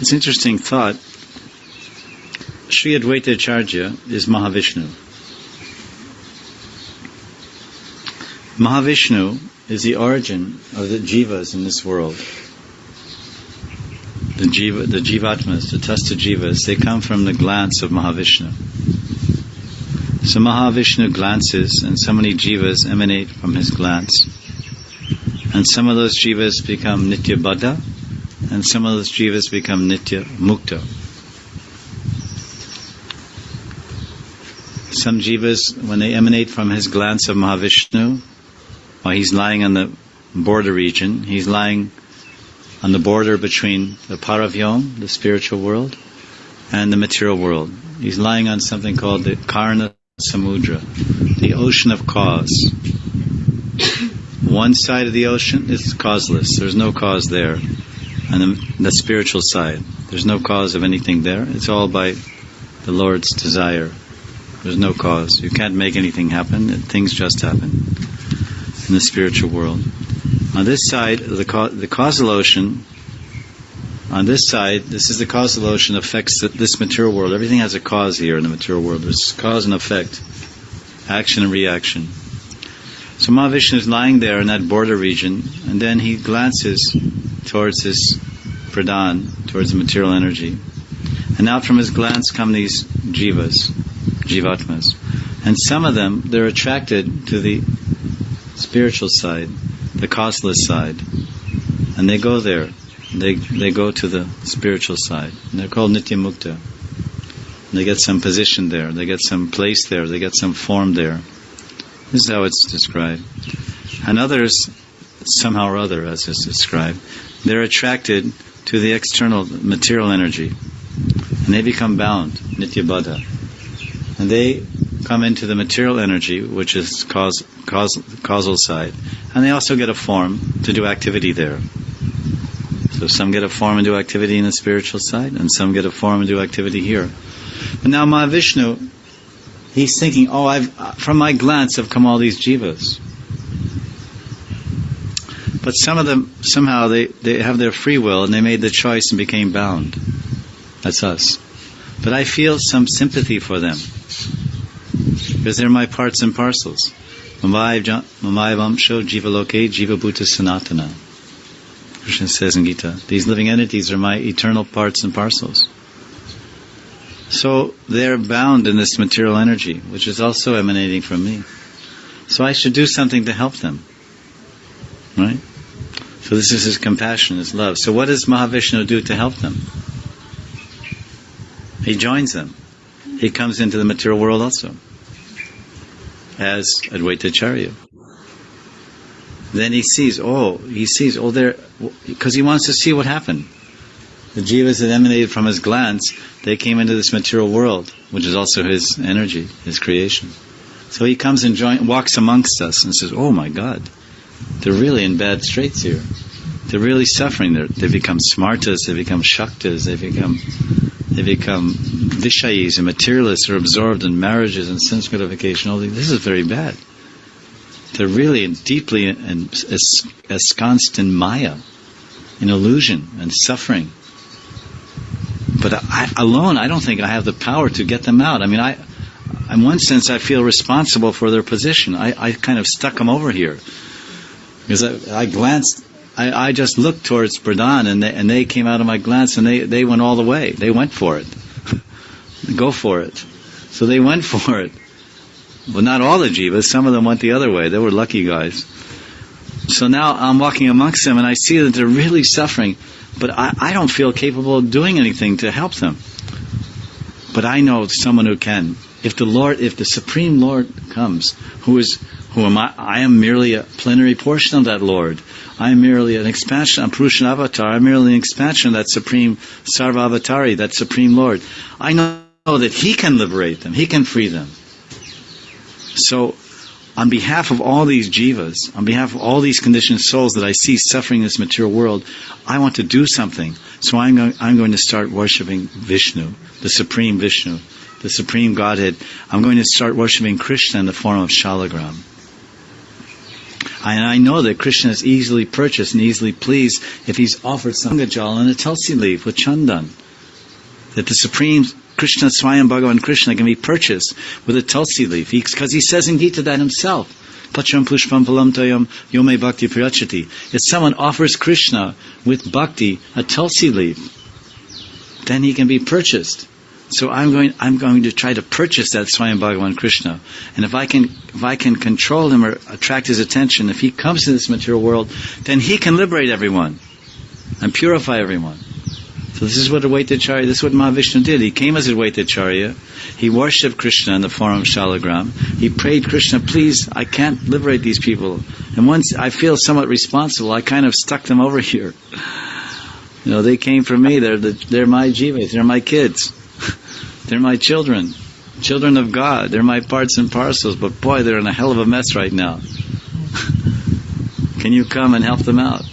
It's an interesting thought. Sri Advaita Acharya is Mahavishnu. Mahavishnu is the origin of the jivas in this world. The jivatmas, the tasta jivas, they come from the glance of Mahavishnu. So Mahavishnu glances, and so many jivas emanate from his glance. And some of those jivas become nitya baddha, and some of those jivas become nitya mukta. Some jivas, when they emanate from his glance of Mahavishnu, while he's lying on the border region, he's lying on the border between the Paravyom, the spiritual world, and the material world. He's lying on something called the Karna Samudra, the ocean of cause. One side of the ocean is causeless. There's no cause there. And the spiritual side, there's no cause of anything there. It's all by the Lord's desire. There's no cause. You can't make anything happen. Things just happen in the spiritual world. On this side, the causal ocean, on this side, this is the causal ocean affects this material world. Everything has a cause here in the material world. There's cause and effect, action and reaction. So Mahavishnu is lying there in that border region, and then he glances towards his pradhan, towards the material energy. And out from his glance come these jivatmas. And some of them, they're attracted to the spiritual side, the causeless side. And they go there. They go to the spiritual side. And they're called nitya mukta. They get some position there. They get some place there. They get some form there. This is how it's described. And others, somehow or other, as it's described, they're attracted to the external material energy. And they become bound, nitya baddha. And they come into the material energy, which is causal side. And they also get a form to do activity there. So some get a form and do activity in the spiritual side, and some get a form and do activity here. But now Mahavishnu, he's thinking, from my glance have come all these jivas. But some of them, somehow, they have their free will, and they made the choice and became bound. That's us. But I feel some sympathy for them, because they're my parts and parcels. Mamayavamsho jivaloke jivabhuta sanatana. Krishna says in Gita, these living entities are my eternal parts and parcels. So they're bound in this material energy, which is also emanating from me. So I should do something to help them. Right? So this is his compassion, his love. So what does Mahavishnu do to help them? He joins them. He comes into the material world also, as Advaitacharya. Then he sees, because he wants to see what happened. The jivas that emanated from his glance, they came into this material world, which is also his energy, his creation. So he comes and walks amongst us and says, oh my God, they're really in bad straits here. They're really suffering. They become smartas, they become shaktas, they become vishayis and materialists. They're absorbed in marriages and sense gratification. This is very bad. They're really deeply ensconced in maya, in illusion and suffering. But I don't think I have the power to get them out. I mean, in one sense, I feel responsible for their position. I kind of stuck them over here. Because I glanced, I just looked towards Pradhan, and they came out of my glance, and they went all the way. They went for it. Go for it. So they went for it. Well, not all the jivas. Some of them went the other way. They were lucky guys. So now I'm walking amongst them, and I see that they're really suffering. But I don't feel capable of doing anything to help them. But I know someone who can. If the Supreme Lord comes, who am I? I am merely a plenary portion of that Lord. I am merely an expansion, a Purushan avatar. I'm merely an expansion of that Supreme Sarva Avatari, that Supreme Lord. I know that He can liberate them. He can free them. So, on behalf of all these jivas, on behalf of all these conditioned souls that I see suffering in this material world, I want to do something. So I'm going to start worshipping Vishnu, the Supreme Vishnu, the Supreme Godhead. I'm going to start worshipping Krishna in the form of Shalagram. And I know that Krishna is easily purchased and easily pleased if he's offered Sangajal and a tulsi leaf with chandan. That the Supreme Krishna, Swayam Bhagavan Krishna, can be purchased with a tulsi leaf. Because he says in Gita that himself. Pacham pushpam palam toyam yome bhakti priyachati. If someone offers Krishna with bhakti a tulsi leaf, then he can be purchased. So I'm going to try to purchase that Swayam Bhagavan Krishna. And if I can control him or attract his attention, if he comes to this material world, then he can liberate everyone and purify everyone. So this is what Advaitacharya, this is what Mahavishnu did. He came as Advaitacharya. He worshipped Krishna in the form of Shalagram. He prayed, Krishna, please, I can't liberate these people. And once I feel somewhat responsible, I kind of stuck them over here. They came from me. They're my jivas. They're my kids. They're my children. Children of God. They're my parts and parcels. But boy, they're in a hell of a mess right now. Can you come and help them out?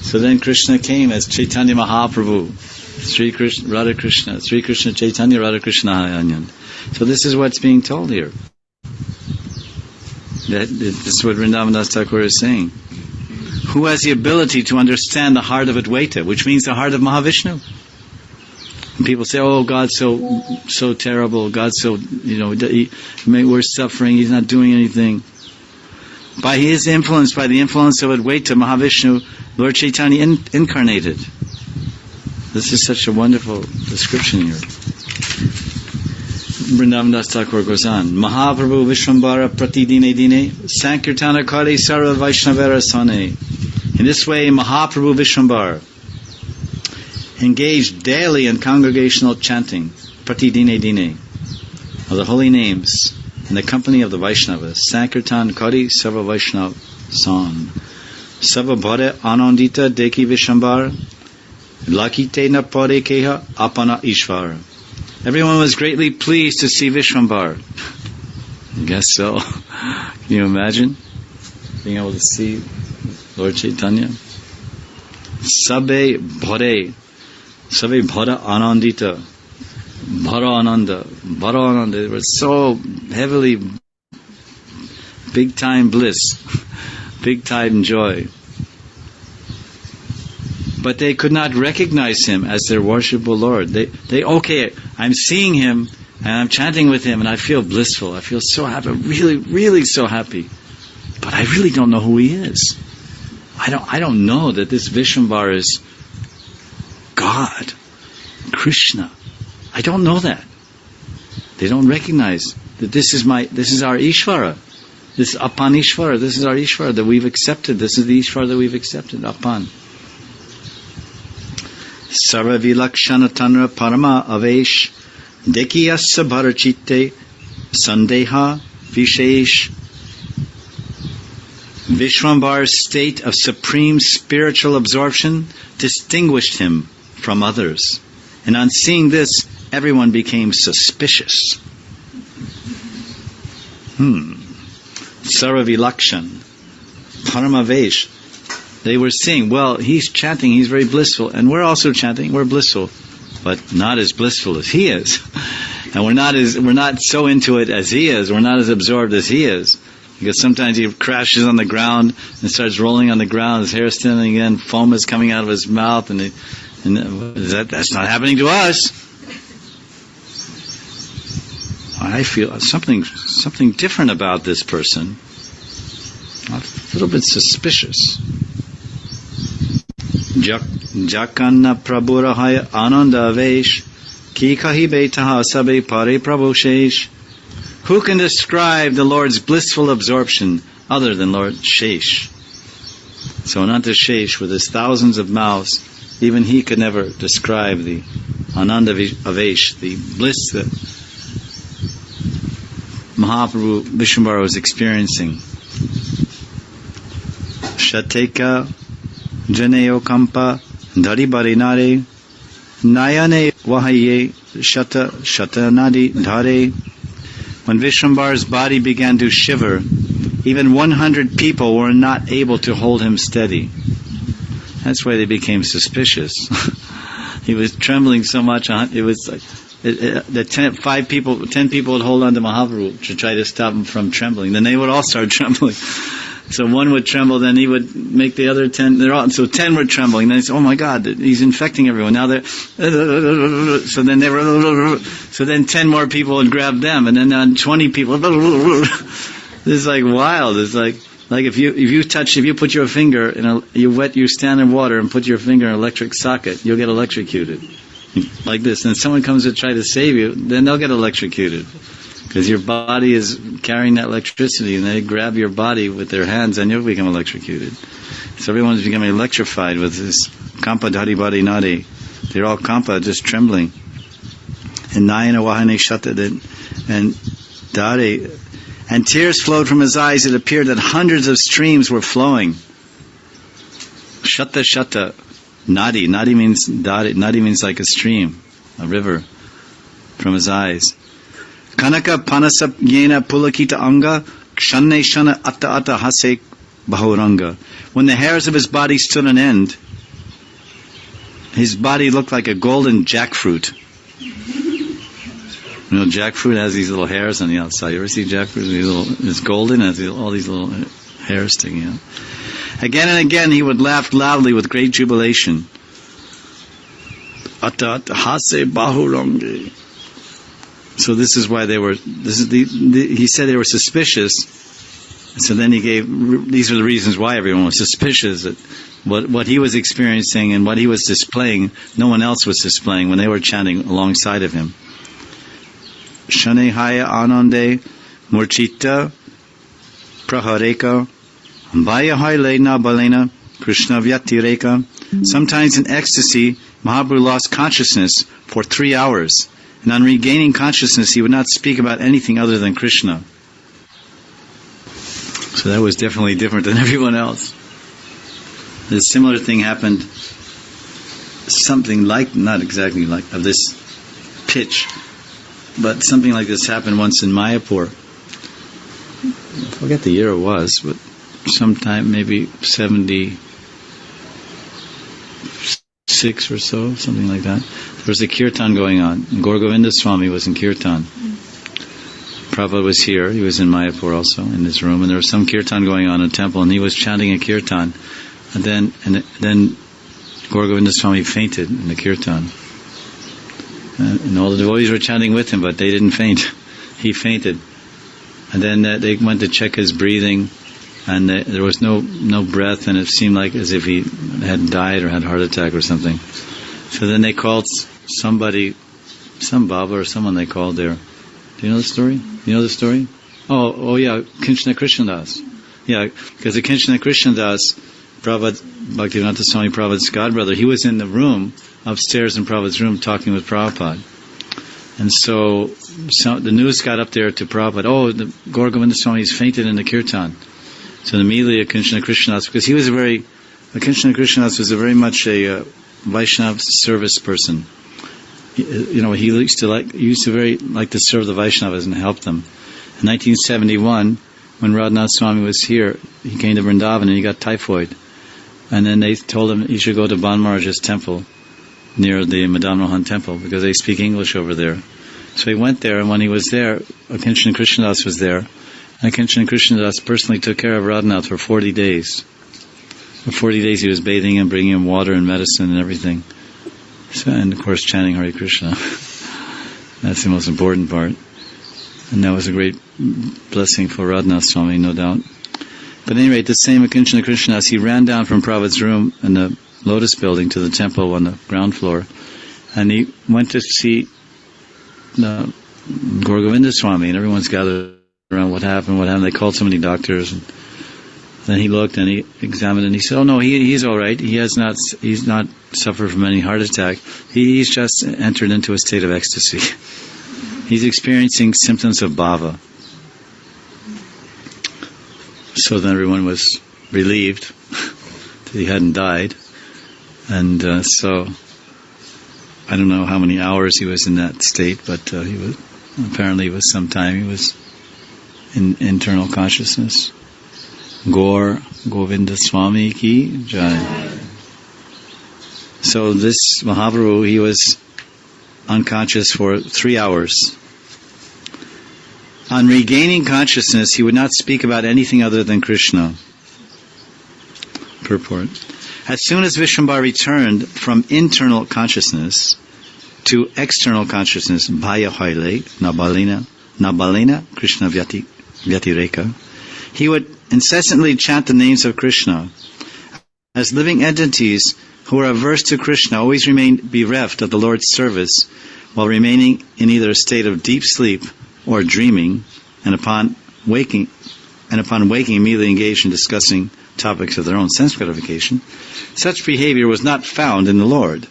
So then Krishna came as Chaitanya Mahaprabhu, Sri Krishna, Radha Krishna, Sri Krishna Chaitanya, Radha Krishna Hayanyan. So this is what's being told here. This is what Vrindavan Thakur is saying. Who has the ability to understand the heart of Advaita, which means the heart of Mahavishnu? And people say, "Oh, God's so terrible. God's so we're suffering. He's not doing anything." By his influence, by the influence of Advaita, Mahavishnu, Lord Chaitanya incarnated. This is such a wonderful description here. Vrindavan Das Thakur goes on. Mahaprabhu Vishwambara Pratidine Dine Sankirtana Kare Sarva Vaishnavara Sane. In this way, Mahaprabhu Vishwambara engaged daily in congregational chanting, Pratidine Dine, of the holy names in the company of the Vaishnavas. Sankirtan Kari Sarva Vaishnav San. Sava Bhare Anandita Deki Vishwambara Lakite Na Pare Keha Apana Ishvara. Everyone was greatly pleased to see Vishwambara. I guess so. Can you imagine being able to see Lord Chaitanya? Sabe Bhare Anandita Bhara Ananda. They were so heavily big time bliss, big time joy. But they could not recognize him as their worshipful Lord. They okay, I'm seeing him and I'm chanting with him and I feel blissful. I feel so happy, really, really so happy. But I really don't know who he is. I don't know that this Vishwambara is God, Krishna. I don't know that. They don't recognize that this is our Ishvara. This is Apan Ishvara. This is our Ishvara that we've accepted. This is the Ishvara that we've accepted, Apan. Sarva Vilakshana Tanra Parama Avesh Dekiyassa Bharachitte Sandeha Vishesh. Vishwambara's state of supreme spiritual absorption distinguished him from others. And on seeing this, everyone became suspicious. Saravilakshan, Paramavesh. They were seeing, well, he's chanting, he's very blissful, and we're also chanting, we're blissful, but not as blissful as he is. And we're not so into it as he is, we're not as absorbed as he is. Because sometimes he crashes on the ground and starts rolling on the ground, his hair is standing again, foam is coming out of his mouth, and that's not happening to us. I feel something different about this person. A little bit suspicious. Jakanna prabhurahaya ananda avesh ki kahi betaha sabe pare prabhushesh. Who can describe the Lord's blissful absorption other than Lord Shesh? So Ananta Shesh, with his thousands of mouths, even he could never describe the Ananda Avesh, the bliss that Mahaprabhu Vishwambara was experiencing. Shateka Janeo Kampa Dari Barinare Nayane Wahaye Shata Nadi Dhare. When Vishwambara's body began to shiver, even 100 people were not able to hold him steady. That's why they became suspicious. He was trembling so much. It was like 10 people would hold on to Mahaprabhu to try to stop him from trembling. Then they would all start trembling. So one would tremble, then he would make the other 10. So 10 were trembling. Then he said, "Oh my God, he's infecting everyone." Now they're so then they were so then 10 more people would grab them, and then 20 people. This is like wild. It's like if you put your finger you stand in water and put your finger in an electric socket, you'll get electrocuted. Like this, and someone comes to try to save you, then they'll get electrocuted. Because your body is carrying that electricity, and they grab your body with their hands, and you'll become electrocuted. So everyone's becoming electrified with this kampa dhari body nadi. They're all kampa, just trembling. And nayana wahane shata, and dare, and tears flowed from his eyes. It appeared that hundreds of streams were flowing. Shata, nadi. Nadi means dare. Nadi means like a stream, a river, from his eyes. Kanaka panasa yena pulakita anga kshanne shana atta hase bahuranga. When the hairs of his body stood on end, his body looked like a golden jackfruit. You know, jackfruit has these little hairs on the outside. You ever see jackfruit? It's golden, has all these little hairs sticking out. Again and again he would laugh loudly with great jubilation. Atta hase bahuranga. So this is why he said they were suspicious. So then he gave, these are the reasons why everyone was suspicious, that what he was experiencing and what he was displaying, no one else was displaying when they were chanting alongside of him. Shane haya anande murchita prahareka vaya hailena balena Krishna vyatireka. Sometimes in ecstasy, Mahaprabhu lost consciousness for 3 hours. And on regaining consciousness, he would not speak about anything other than Krishna. So that was definitely different than everyone else. A similar thing happened, something like, not exactly like of this pitch, but something like this happened once in Mayapur. I forget the year it was, but sometime maybe 76 or so, something like that. There was a kirtan going on, and Gaur Govinda Swami was in kirtan. Prabhupada was here, he was in Mayapur also, in his room, and there was some kirtan going on in a temple, and he was chanting a kirtan, and then Gaur Govinda Swami fainted in the kirtan. And all the devotees were chanting with him, but they didn't faint. He fainted. And then they went to check his breathing, and there was no breath, and it seemed like as if he had died or had a heart attack or something. So then they called somebody, some Baba or someone they called there. Do you know the story? You know the story? Oh yeah, Kinchana Krishnadas. Yeah, because the Kinchana Krishnadas, Bhakti Dhira Swami Prabhupada's godbrother, he was in the room upstairs in Prabhupada's room talking with Prabhupada. And so the news got up there to Prabhupada, the Gaur Govinda Swami's fainted in the kirtan. So immediately Kinchana Krishnadas, because Kinchana Krishnadas was very much a Vaishnava service person. He used to very like to serve the Vaishnavas and help them. In 1971, when Radhanath Swami was here, he came to Vrindavan and he got typhoid. And then they told him he should go to Ban Maharaj's temple, near the Madan Mohan temple, because they speak English over there. So he went there, and when he was there, Kinchana Krishnadas was there. And Kinchana Krishnadas personally took care of Radhanath for 40 days. For 40 days he was bathing him, bringing him water and medicine and everything. So, and of course chanting Hare Krishna. That's the most important part. And that was a great blessing for Radhanath Swami, no doubt. But at any rate, the same Kinchana Krishnadas, he ran down from Prabhupada's room in the Lotus building to the temple on the ground floor. And he went to see the Gaur Govinda Swami, and everyone's gathered around what happened. They called so many doctors. And then he looked and he examined and he said, he's all right. He's not suffered from any heart attack. He's just entered into a state of ecstasy. He's experiencing symptoms of bhava. So then everyone was relieved that he hadn't died. And so I don't know how many hours he was in that state, but he was some time he was in internal consciousness. Gaur Govinda Swami ki jai. So this Mahaprabhu, he was unconscious for 3 hours. On regaining consciousness, he would not speak about anything other than Krishna. Purport. As soon as Vishwambar returned from internal consciousness to external consciousness, Bhaya Haile, Nabalena, Krishna Vyatireka, he would incessantly chant the names of Krishna. As living entities who are averse to Krishna always remain bereft of the Lord's service while remaining in either a state of deep sleep or dreaming, and upon waking immediately engaged in discussing topics of their own sense gratification, such behavior was not found in the Lord.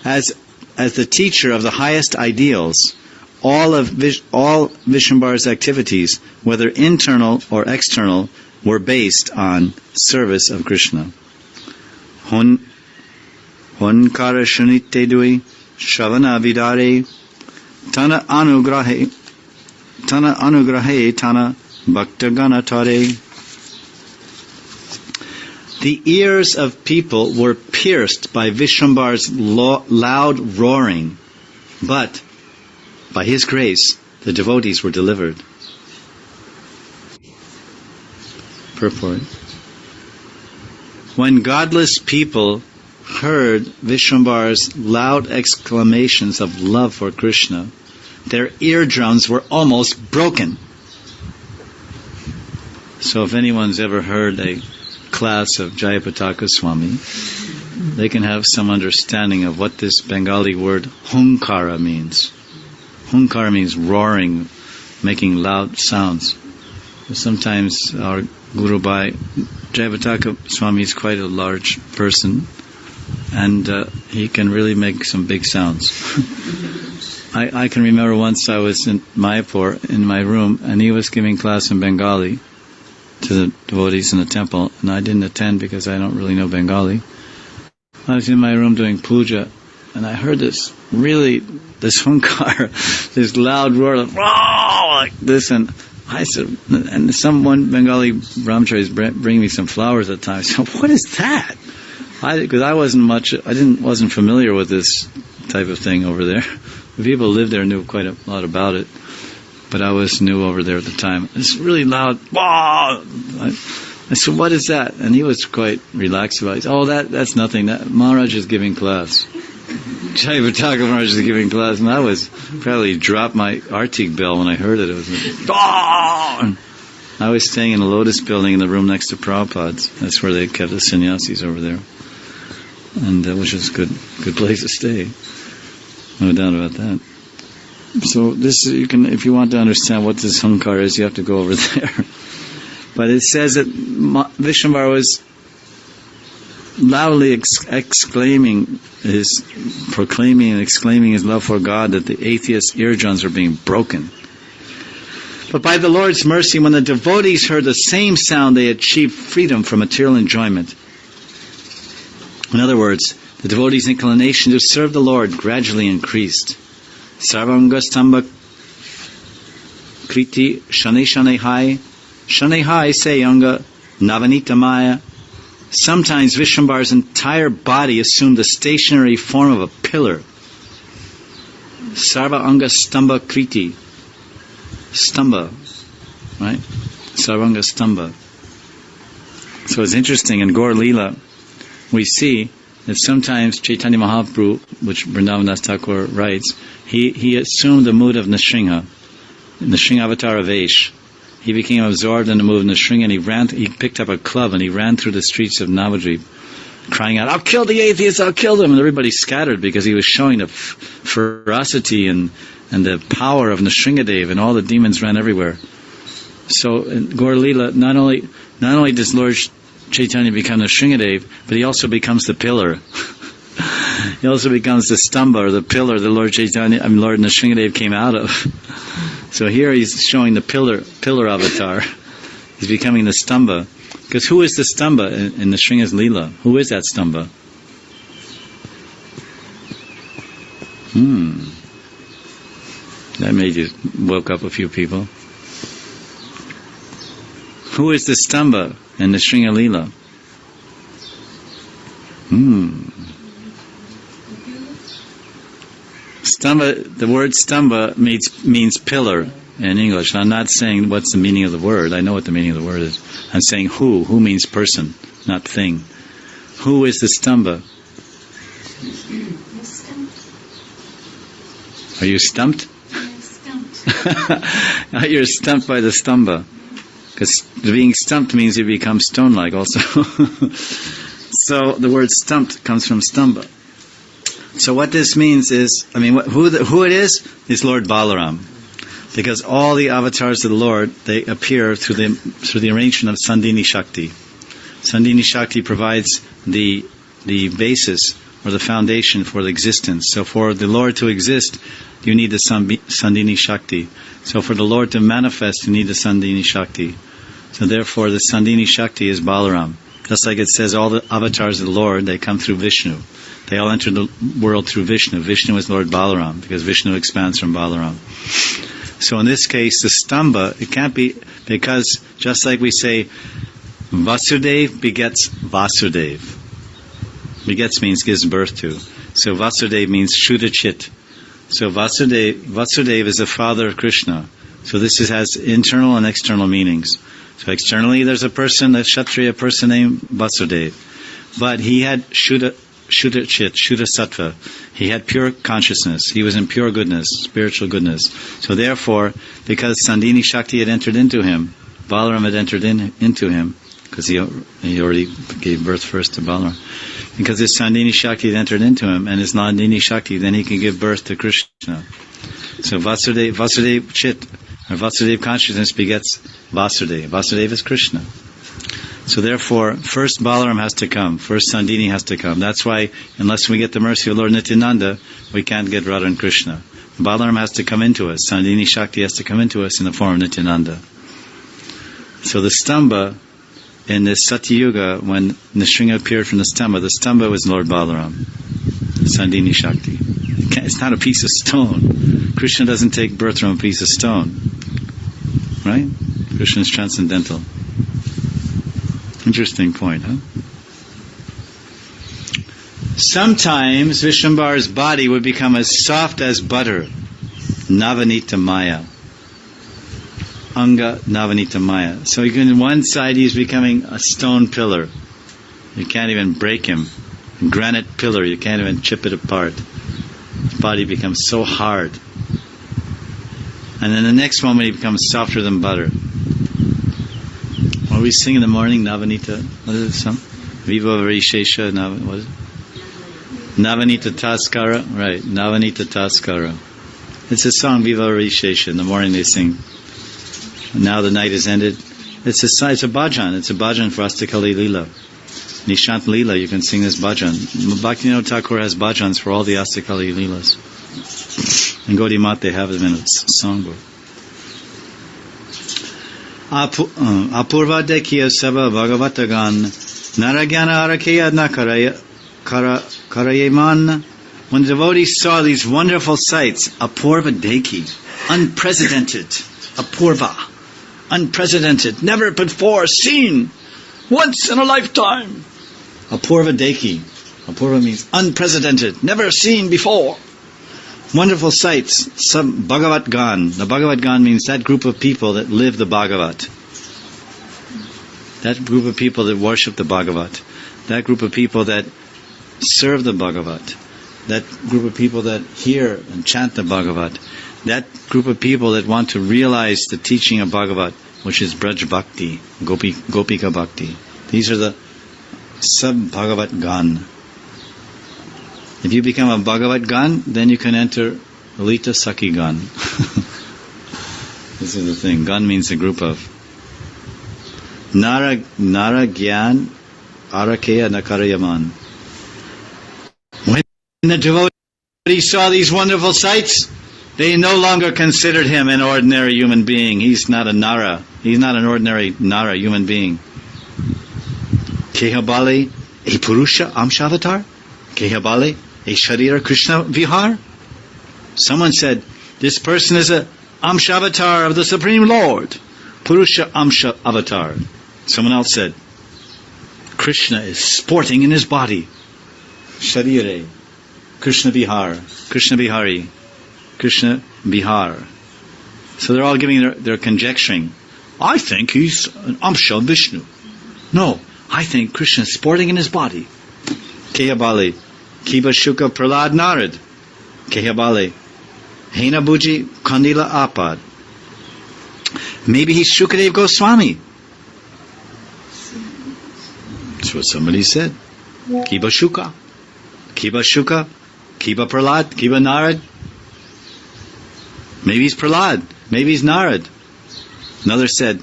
As the teacher of the highest ideals, all Vishwambar's activities, whether internal or external, were based on service of Krishna. Hunkara shunite dui, shavana vidare, tana anugrahe, tana bhaktagana tare. The ears of people were pierced by Vishwambar's loud roaring, but by his grace, the devotees were delivered. Purport. When godless people heard Vishwambar's loud exclamations of love for Krishna, their eardrums were almost broken. So if anyone's ever heard a class of Jayapataka Swami, they can have some understanding of what this Bengali word hunkara means. Hunkara means roaring, making loud sounds. Sometimes our Guru Bhai, Jayapataka Swami, is quite a large person, and he can really make some big sounds. I can remember once I was in Mayapur in my room, and he was giving class in Bengali to the devotees in the temple, and I didn't attend because I don't really know Bengali. I was in my room doing puja, and I heard this hunkar, this loud roar, like this, and I said, and one Bengali brahmachari bring me some flowers at the time. I said, what is that? Because I wasn't familiar with this type of thing over there. The people who lived there knew quite a lot about it, but I was new over there at the time. It's really loud. I said, what is that? And he was quite relaxed about it. He said, that's nothing. Maharaj is giving class. Jayapataka Maharaj is giving class, and I was probably dropped my Artik bell when I heard it. It was like, I was staying in a Lotus building in the room next to Prabhupada's. That's where they kept the sannyasis over there, and which was a good place to stay. No doubt about that. So this, you can, if you want to understand what this hunkar is, you have to go over there. But it says that Vishwambar was loudly proclaiming and exclaiming his love for God, that the atheist eardrums were being broken. But by the Lord's mercy, when the devotees heard the same sound, they achieved freedom from material enjoyment. In other words, the devotees' inclination to serve the Lord gradually increased. Sarvanga stamba kriti shane hai sayanga navanita maya. Sometimes Vishwambar's entire body assumed the stationary form of a pillar. Sarva anga stamba kriti. Stamba, right? Sarvanga stamba. So it's interesting, in Gaur Leela, we see that sometimes Chaitanya Mahaprabhu, which Vrindavan Das Thakur writes, he assumed the mood of Nrsimha, Nrsimha Avatara Vesh. He became absorbed in the mood of Nrsimha, and he picked up a club and he ran through the streets of Navadvip, crying out, "I'll kill the atheists, I'll kill them!" And everybody scattered because he was showing the ferocity and the power of Nrsimhadev, and all the demons ran everywhere. So in Gaur Leela, not only does Lord Chaitanya become Nrsimhadev, but he also becomes the pillar. He also becomes the stamba, or the pillar that Lord Nrsimhadev came out of. So here he's showing the pillar avatar. He's becoming the stamba. Because who is the stamba in the Nrsimha's Leela? Who is that stamba? That maybe woke up a few people. Who is the stamba in the Nrsimha Leela? Stamba, the word stamba means pillar. in English. I'm not saying what's the meaning of the word. I know what the meaning of the word is. I'm saying who. Who means person, not thing. Who is the stamba? Are you stumped? You're stumped by the stamba. Because being stumped means you become stone-like also. So the word stumped comes from stamba. So what this means is, who it is Lord Balaram. Because all the avatars of the Lord, they appear through the arrangement of Sandini Shakti. Sandini Shakti provides the basis or the foundation for the existence. So for the Lord to exist, you need the Sandini Shakti. So for the Lord to manifest, you need the Sandini Shakti. So therefore the Sandini Shakti is Balaram. Just like it says all the avatars of the Lord, they come through Vishnu. They all enter the world through Vishnu. Vishnu is Lord Balaram, because Vishnu expands from Balaram. So in this case, the stamba, it can't be, because just like we say, Vasudev begets Vasudev. Begets means gives birth to. So Vasudev means Shuddha Chit. So Vasudev is the father of Krishna. So this has internal and external meanings. So externally there's a person, a Kshatriya person named Vasudev. But he had Shuddha Chit, Shuddha Sattva. He had pure consciousness. He was in pure goodness, spiritual goodness. So therefore, because Sandini Shakti had entered into him, Balaram had entered into him, because he already gave birth first to Balaram. Because his Sandini Shakti had entered into him, and his Nandini Shakti, then he can give birth to Krishna. So Vasudev Chit, or Vasudev consciousness begets Vasudev. Vasudev is Krishna. So therefore, first Balaram has to come. First Sandini has to come. That's why, unless we get the mercy of Lord Nityananda, we can't get Radha and Krishna. Balaram has to come into us. Sandini Shakti has to come into us in the form of Nityananda. So the stamba, in this Satya Yuga, when Nrsimha appeared from the stamba was Lord Balaram. Sandini Shakti. It's not a piece of stone. Krishna doesn't take birth from a piece of stone. Right? Krishna is transcendental. Interesting point, huh? Sometimes Vishwambar's body would become as soft as butter. Navanita Maya. Anga Navanita Maya. So you can, on one side he's becoming a stone pillar. You can't even break him. A granite pillar, you can't even chip it apart. His body becomes so hard. And then the next moment he becomes softer than butter. What we sing in the morning, Navanita, what is it, some? Viva Varishesha, what is it? Navanita Taskara, right, Navanita Taskara. It's a song, Viva Varishesha, in the morning they sing. Now the night is ended. It's a bhajan, it's a bhajan for Astakali Leela. Nishant Leela, you can sing this bhajan. Bhaktivinoda Thakur has bhajans for all the Astakali Leelas. In Gaudiya Math they have them in a songbook. Apurva dekhiya seva bhagavatagan naragyana arakeya karayeman. When the devotees saw these wonderful sights, apurva dekhi, unprecedented, apurva, unprecedented, never before seen, once in a lifetime. Apurva dekhi, apurva means unprecedented, never seen before. Wonderful sights, some Bhagavat Gan. The Bhagavat Gan means that group of people that live the Bhagavat. That group of people that worship the Bhagavat. That group of people that serve the Bhagavat. That group of people that hear and chant the Bhagavat. That group of people that want to realize the teaching of Bhagavat, which is Braj Bhakti, Gopika Bhakti. These are the sub-Bhagavat Gan. If you become a Bhagavat Gan, then you can enter Lalita Sakhi Gan. This is the thing. Gan means a group of. Nara Gyan Arakeya Nakarayaman. When the devotees saw these wonderful sights, they no longer considered him an ordinary human being. He's not a Nara. He's not an ordinary Nara human being. Kehabali, a Purusha Amshavatar? Kehabali, a Sharira Krishna Vihar? Someone said, this person is a Amshavatar of the Supreme Lord. Purusha Amsha Avatar. Someone else said, Krishna is sporting in his body. Sharire, Krishna Vihar, Krishna Vihari, Krishna Bihar. So they're all giving their conjecturing. I think he's an Amsha Vishnu. No, I think Krishna's sporting in his body. Kehabali, Kiba Shuka Pralad Narad. Kehabali, Hena Buji Kandila Apad. Maybe he's Shukadev Goswami. That's what somebody said. Kiba Shuka. Kiba Shuka. Kiba Pralad. Kiba Narad. Maybe he's Pralad. Maybe he's Narad. Another said,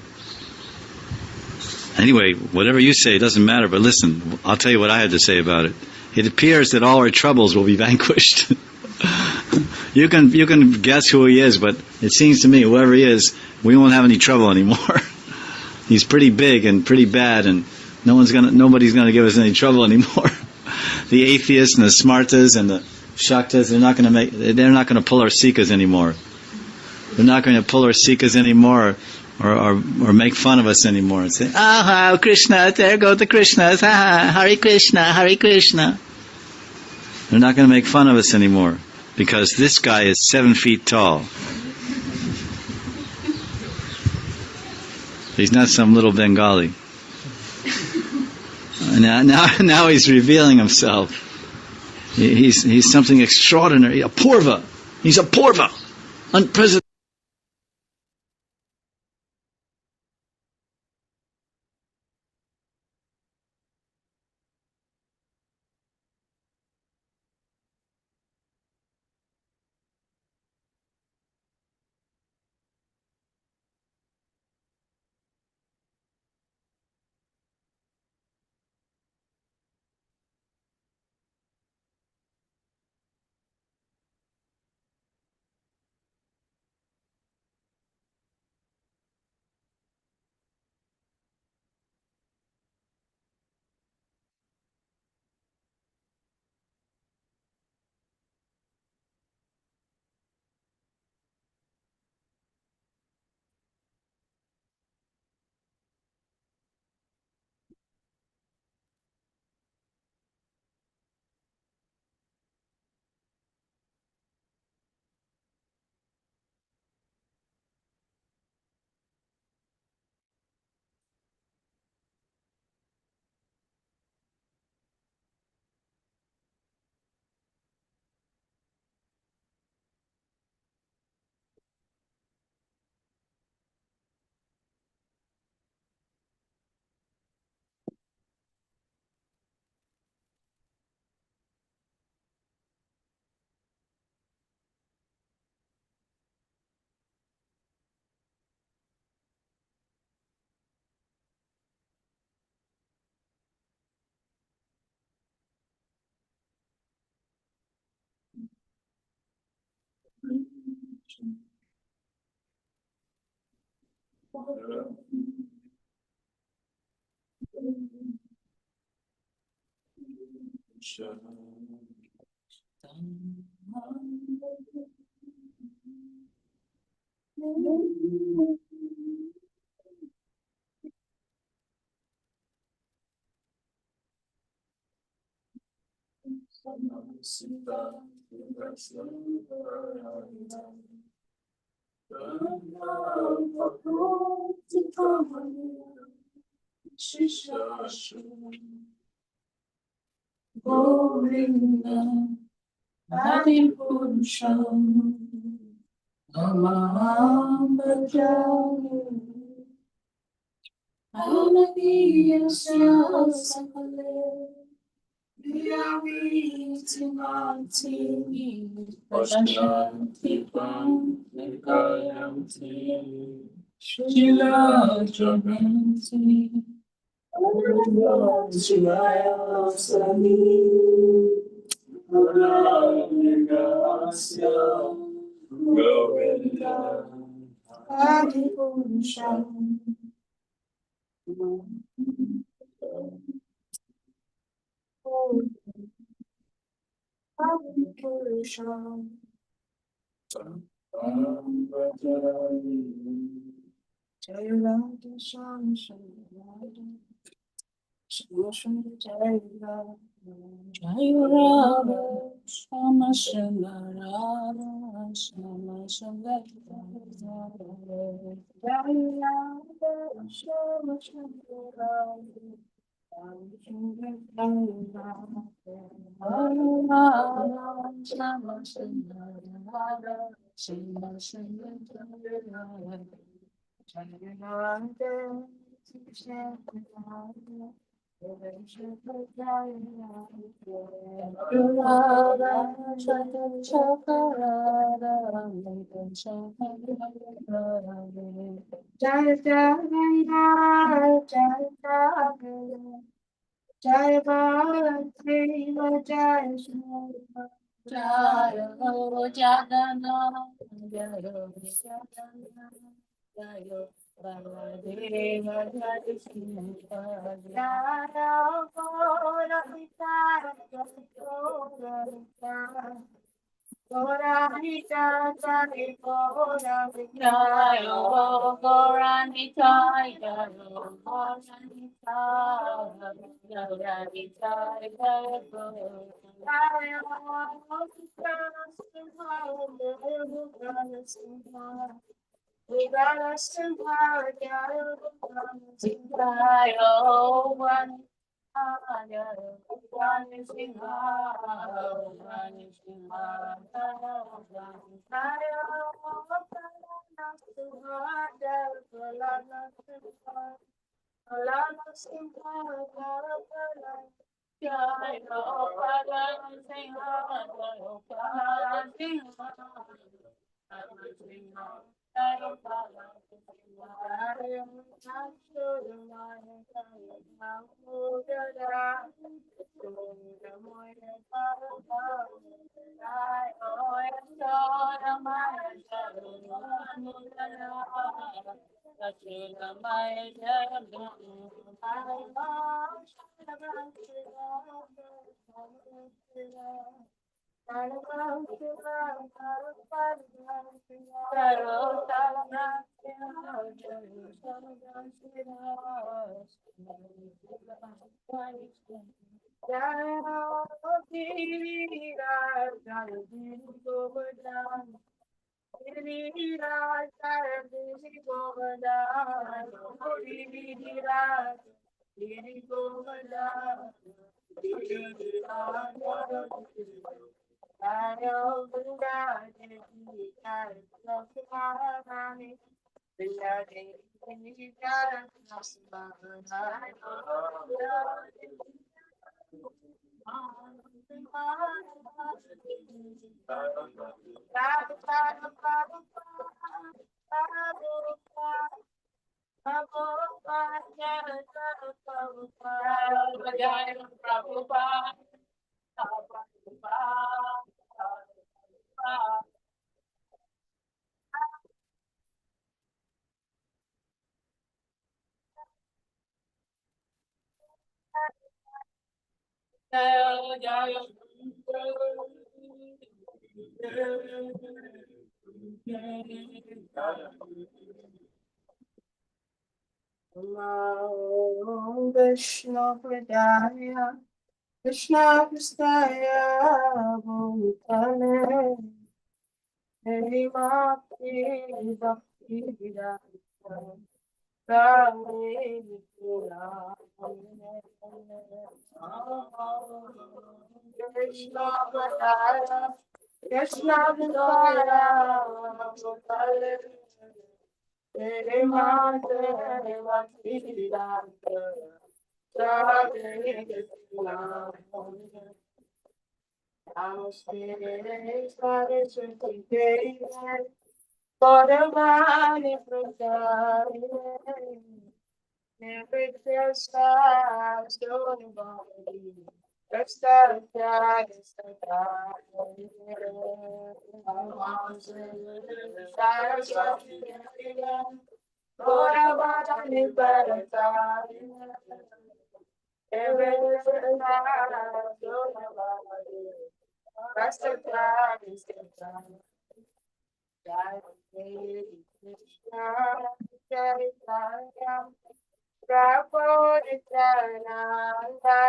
anyway, whatever you say, it doesn't matter, but listen, I'll tell you what I had to say about it. It appears that all our troubles will be vanquished. You can guess who he is, but it seems to me, whoever he is, we won't have any trouble anymore. He's pretty big and pretty bad, and nobody's gonna give us any trouble anymore. The atheists and the smartas and the shaktas, they're not gonna pull our sikas anymore. They're not going to pull our sikas anymore, or make fun of us anymore and say, "Ah, Krishna, there go the Krishnas, Hare Krishna, Hare Krishna." They're not going to make fun of us anymore because this guy is 7 feet tall. He's not some little Bengali. Now he's revealing himself. He's something extraordinary. A Purva. He's a Purva. Unprecedented. Jaya Radha Shama Shama Radha Shama Shama Jaya Radha Shama Shama Radha Shama Shama Radha Shama Shama Jai Bhakti Jai Shiva Jai Ho Jagana Jai Ho Jagana Jai Ho Baladeva Jai Shiva Jai Ho Gora Pitara Gora Pitara Goranita Jai Gora Pitara Goranita Goranita Vishnu Hridaya Krishna Kristaya Bhutale Hare Bhakti Bhakti Dhira Damodara Krishna Hridaya Krishna Kristaya Bhutale Hare Bhakti Dhira Paramani Prasari Nirvidyasa Sonibari Prasarthya Saraswati Paramani Prasari Jai Krishna Jai Prabhu Nityananda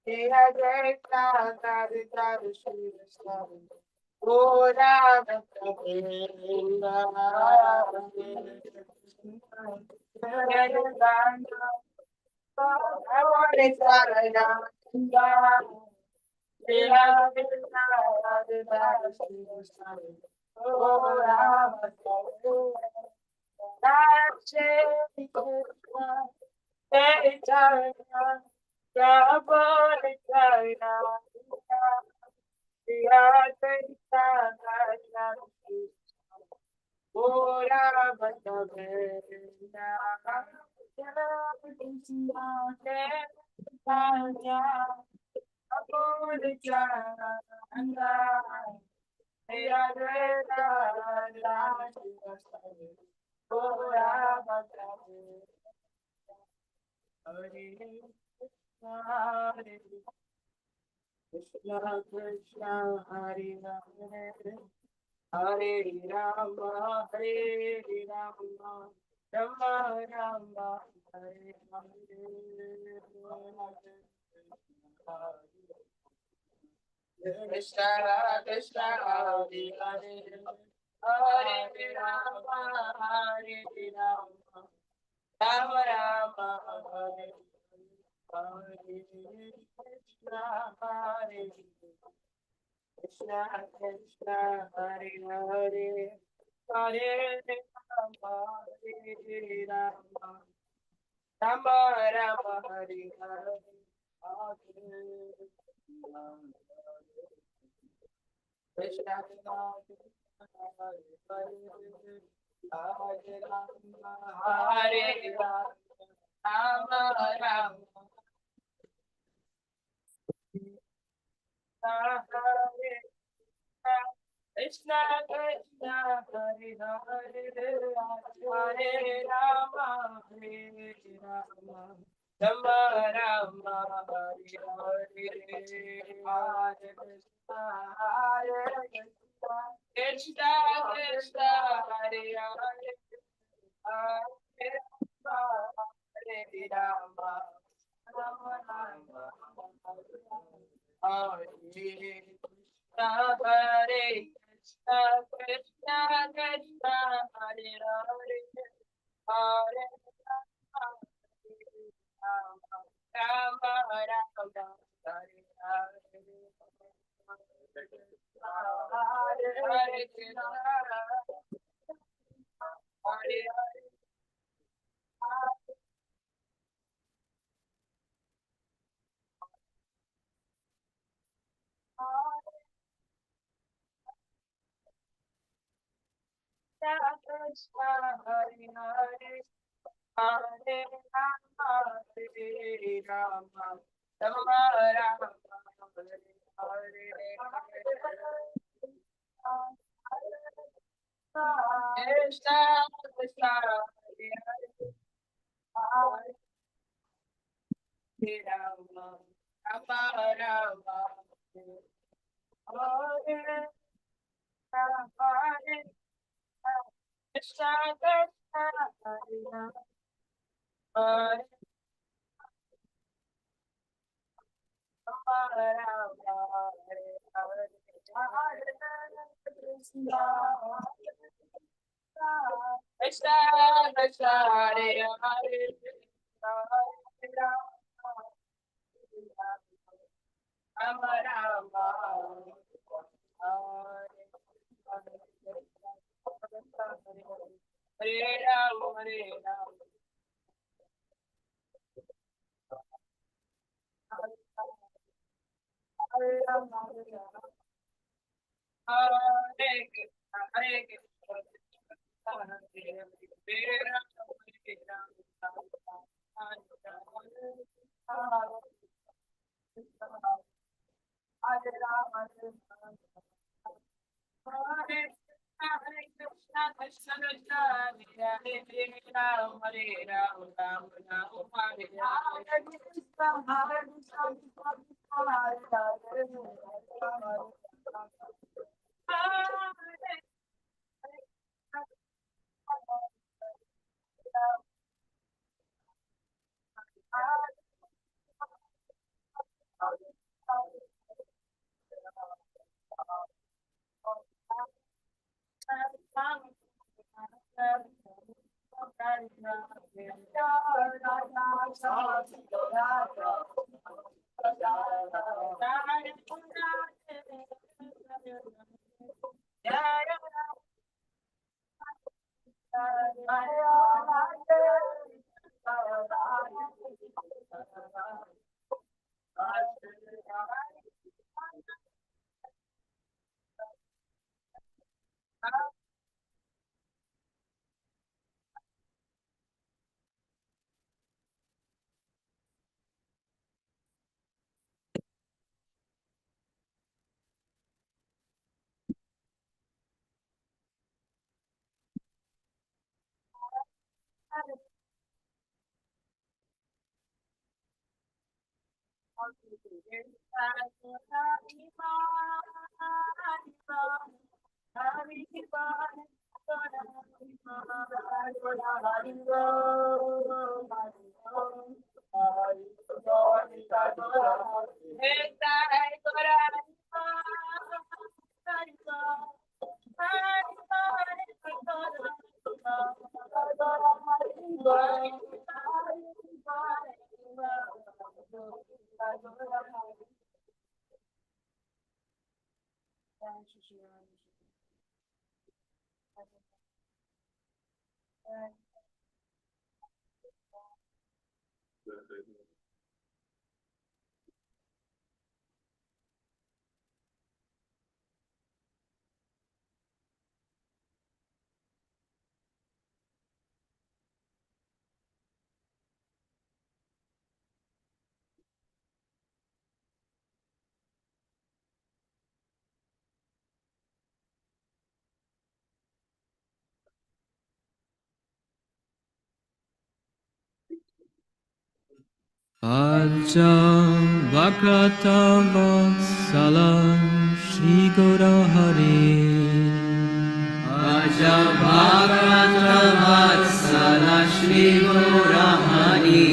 Jaya Krishna, Hare Krishna, Shri Krishna, O Rama Govinda, Jaya Krishna, Hare Krishna, Jaya Krishna, Hare Krishna, Shri Krishna, O Rama Govinda, Jaya Krishna, Jaya Krishna. Krishna Krishna Hare Hare Hare Rama Hare Rama Rama Rama Hare Hare Krishna Krishna Hare Hare Hare Rama Hare Rama Rama Rama Hare Hare Krishna Hare Krishna Krishna Hare Hare Hare Rama Hare Rama Rama Rama Hare Hare Krishna Hare Hare Rama Rama Hare Krishna Krishna Hare Hare Hare Rama Hare Rama Rama Rama Hare Hare Hare Krishna Krishna Hare Hare Hare Rama Rama Rama Hare Hare Krishna Krishna Krishna Hare Hare Hare Rama Rama Hare Hare Hare Krishna Hare Hare Krishna Hare Hare Hare Rama Hare Rama Rama Rama Hare Hare Krishna Krishna Hare Hare Rama Rama Rama Hare Hare Krishna Krishna Hare Hare Krishna Krishna Hare Hare Rama Rama Hare Rama Hare Rama Hare Rama Hare Krishna Hare Krishna Hare Rama Hare Rama Hare Rama Hare Krishna Krishna Krishna Hare Hare Rama Hare Rama Rama Rama Hare Hare Krishna Hare Krishna Hare Hare Aja Bhakata Vatsala Shri Gora Hari Aja Bhakata Vatsala Shri Gora Hari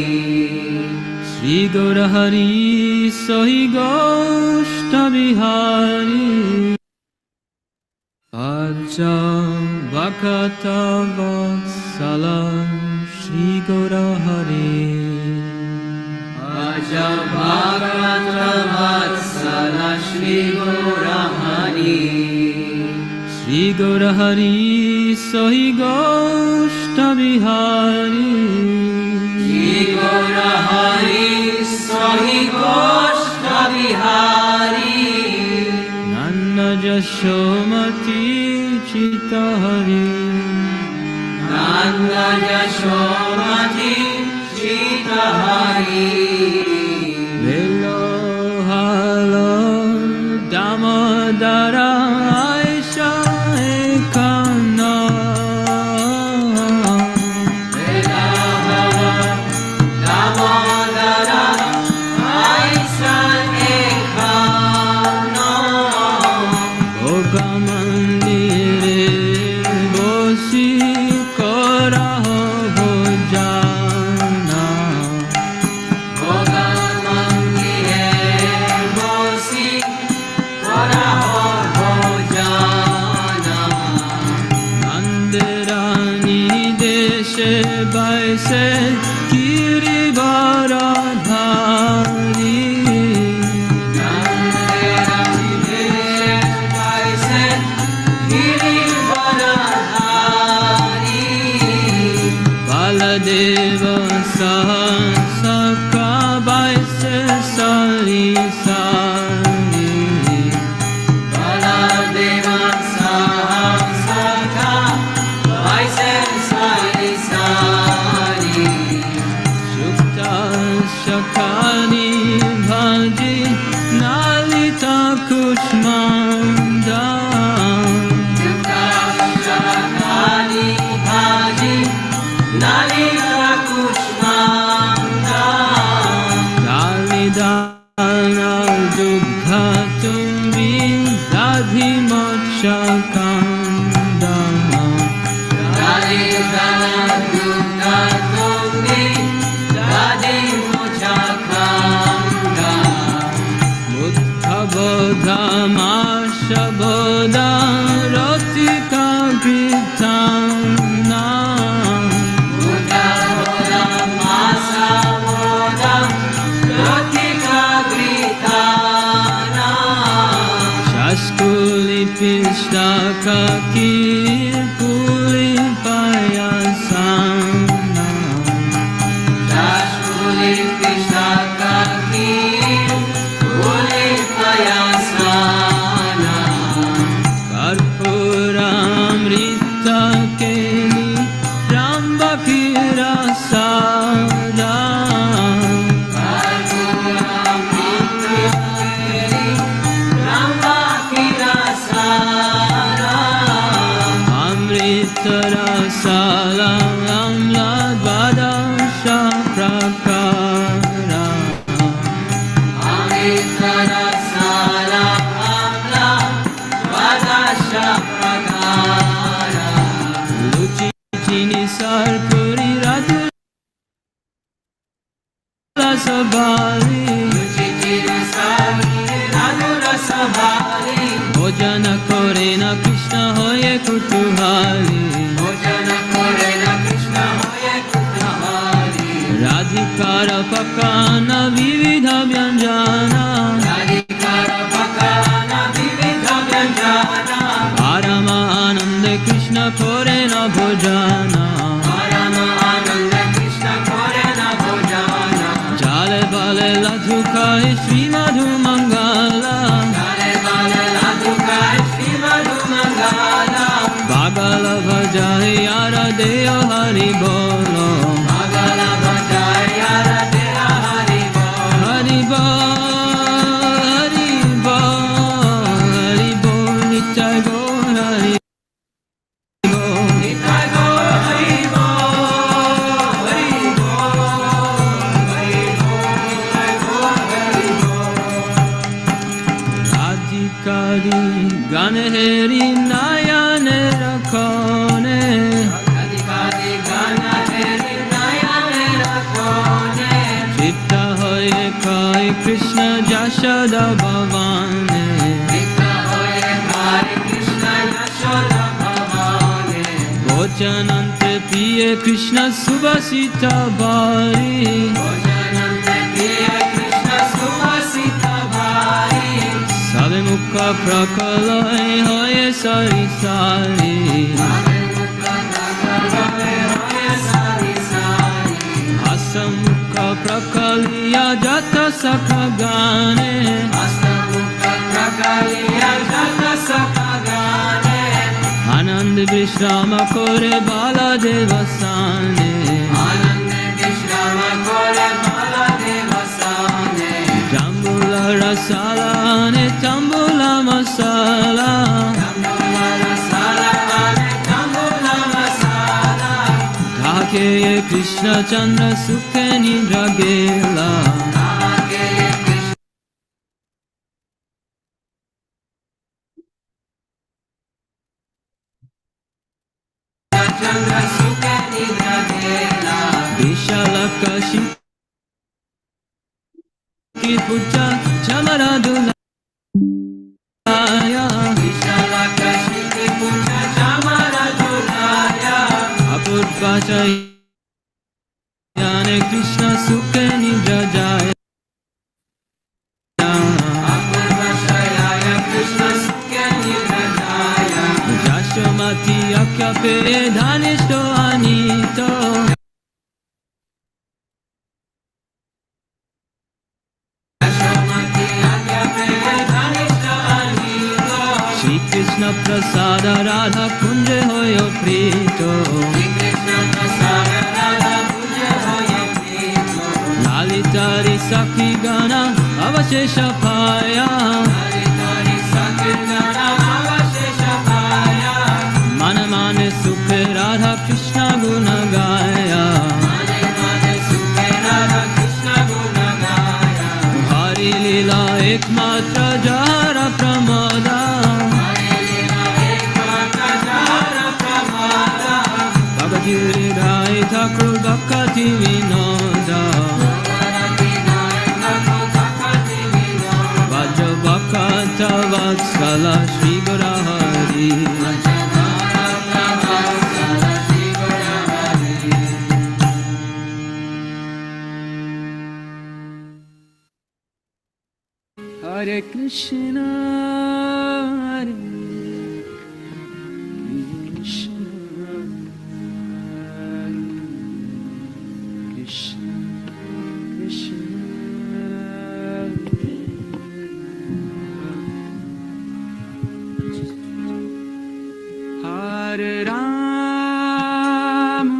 Shri Gora Hari Sahi Goshta Bihari Aja Bhakata Vatsala Shri Gora Hari Aja Bhakata Vatsala Shri Gora Hari Shri Gora Hari Sahi Goshta Bihari Shri Gora Hari Sahi Goshta Bihari Nanda Jashomati Chita Hari Nanda Jashomati Chita Hari Velo Halo Damodara Aisha Ekana Velo Halo Damodara Aisha Ekana Goga Mandire Bosi Kora Bhojana Goga Mandire Bosi Kora Bhojana Nandirani Deshe Baise Kiri Varadhari Nandirani Deshe Baise Kiri Varadhari Baladeva Saka Baise Sari Sari Baladeva Saka Baise Sari Sari Shukta Shakani Bhaji Nalita Kushmanda Shukta Shakani Bhaji Nalita Kushmanda Dalidana Dukha Tumbi Dadhi Mochakanda Dalidana Dukha Tumbi Dadhi Mochakanda Buddha Bodha Masha Bodha Ratika Pitana Har Puri Radhu Rasabali Bhojana kore na Krishna hoye kutuhali Radhikara pakana vividha vyanjana Parama anande Krishna kore na bhojana Jale bale ladhu kai Shri Madhu Mangala Bagala bhajaye yara deya hari bolo Hari bol, hari bol, hari bol, nitai bol, hari bol, nitai bol, hari bol, hari bol, hari bol, Radhikari ganeheri nayane rakhone Chitta hoye kai Krishna Jashoda Bhavane Bhojanante piye Krishna Subhasita Bhari Sabe mukha prakalay hoye sari sari Asamukha prakaliya jata sakha gane Anand vishrama kore bala devasane Jambula rasala ne tambula masala Dhake Krishna Chandra sukhe nidra gela Vishalakashi ki puja chamaradula Apurvachayane Krishna sukhe nidra jaya Jashomati akyape dhanishto anito Shri Krishna prasada radha kunje hoyo prito Lalitari sakhi gana avashesha paya Mana mane sukhe radha Krishna guna gaya Hari lila ekmatra jara pramoda Bhakti Dhira Bhakti Vinoda Vaja Bhakta Vatsala Shri Gura Hari Hare Krishna Hare Krishna Krishna Krishna Hare Ram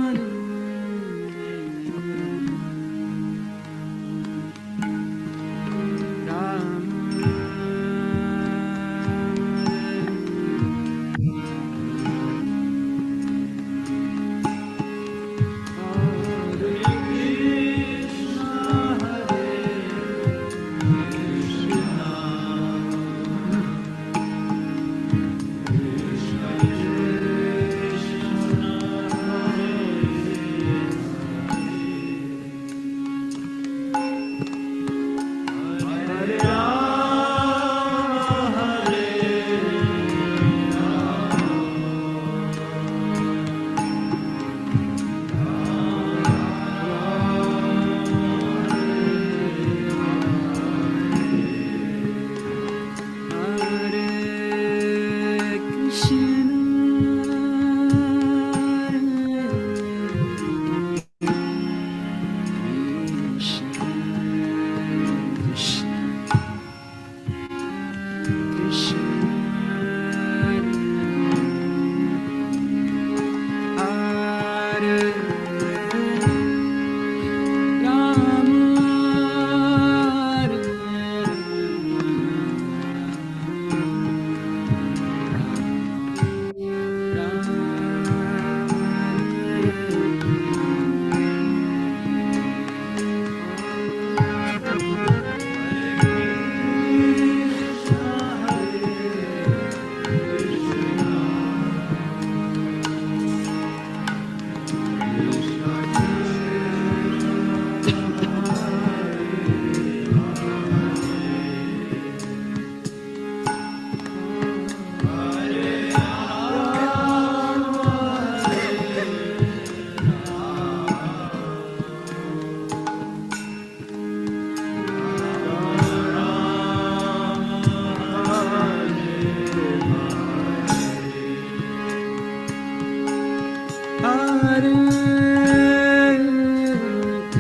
Hare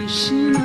Krishna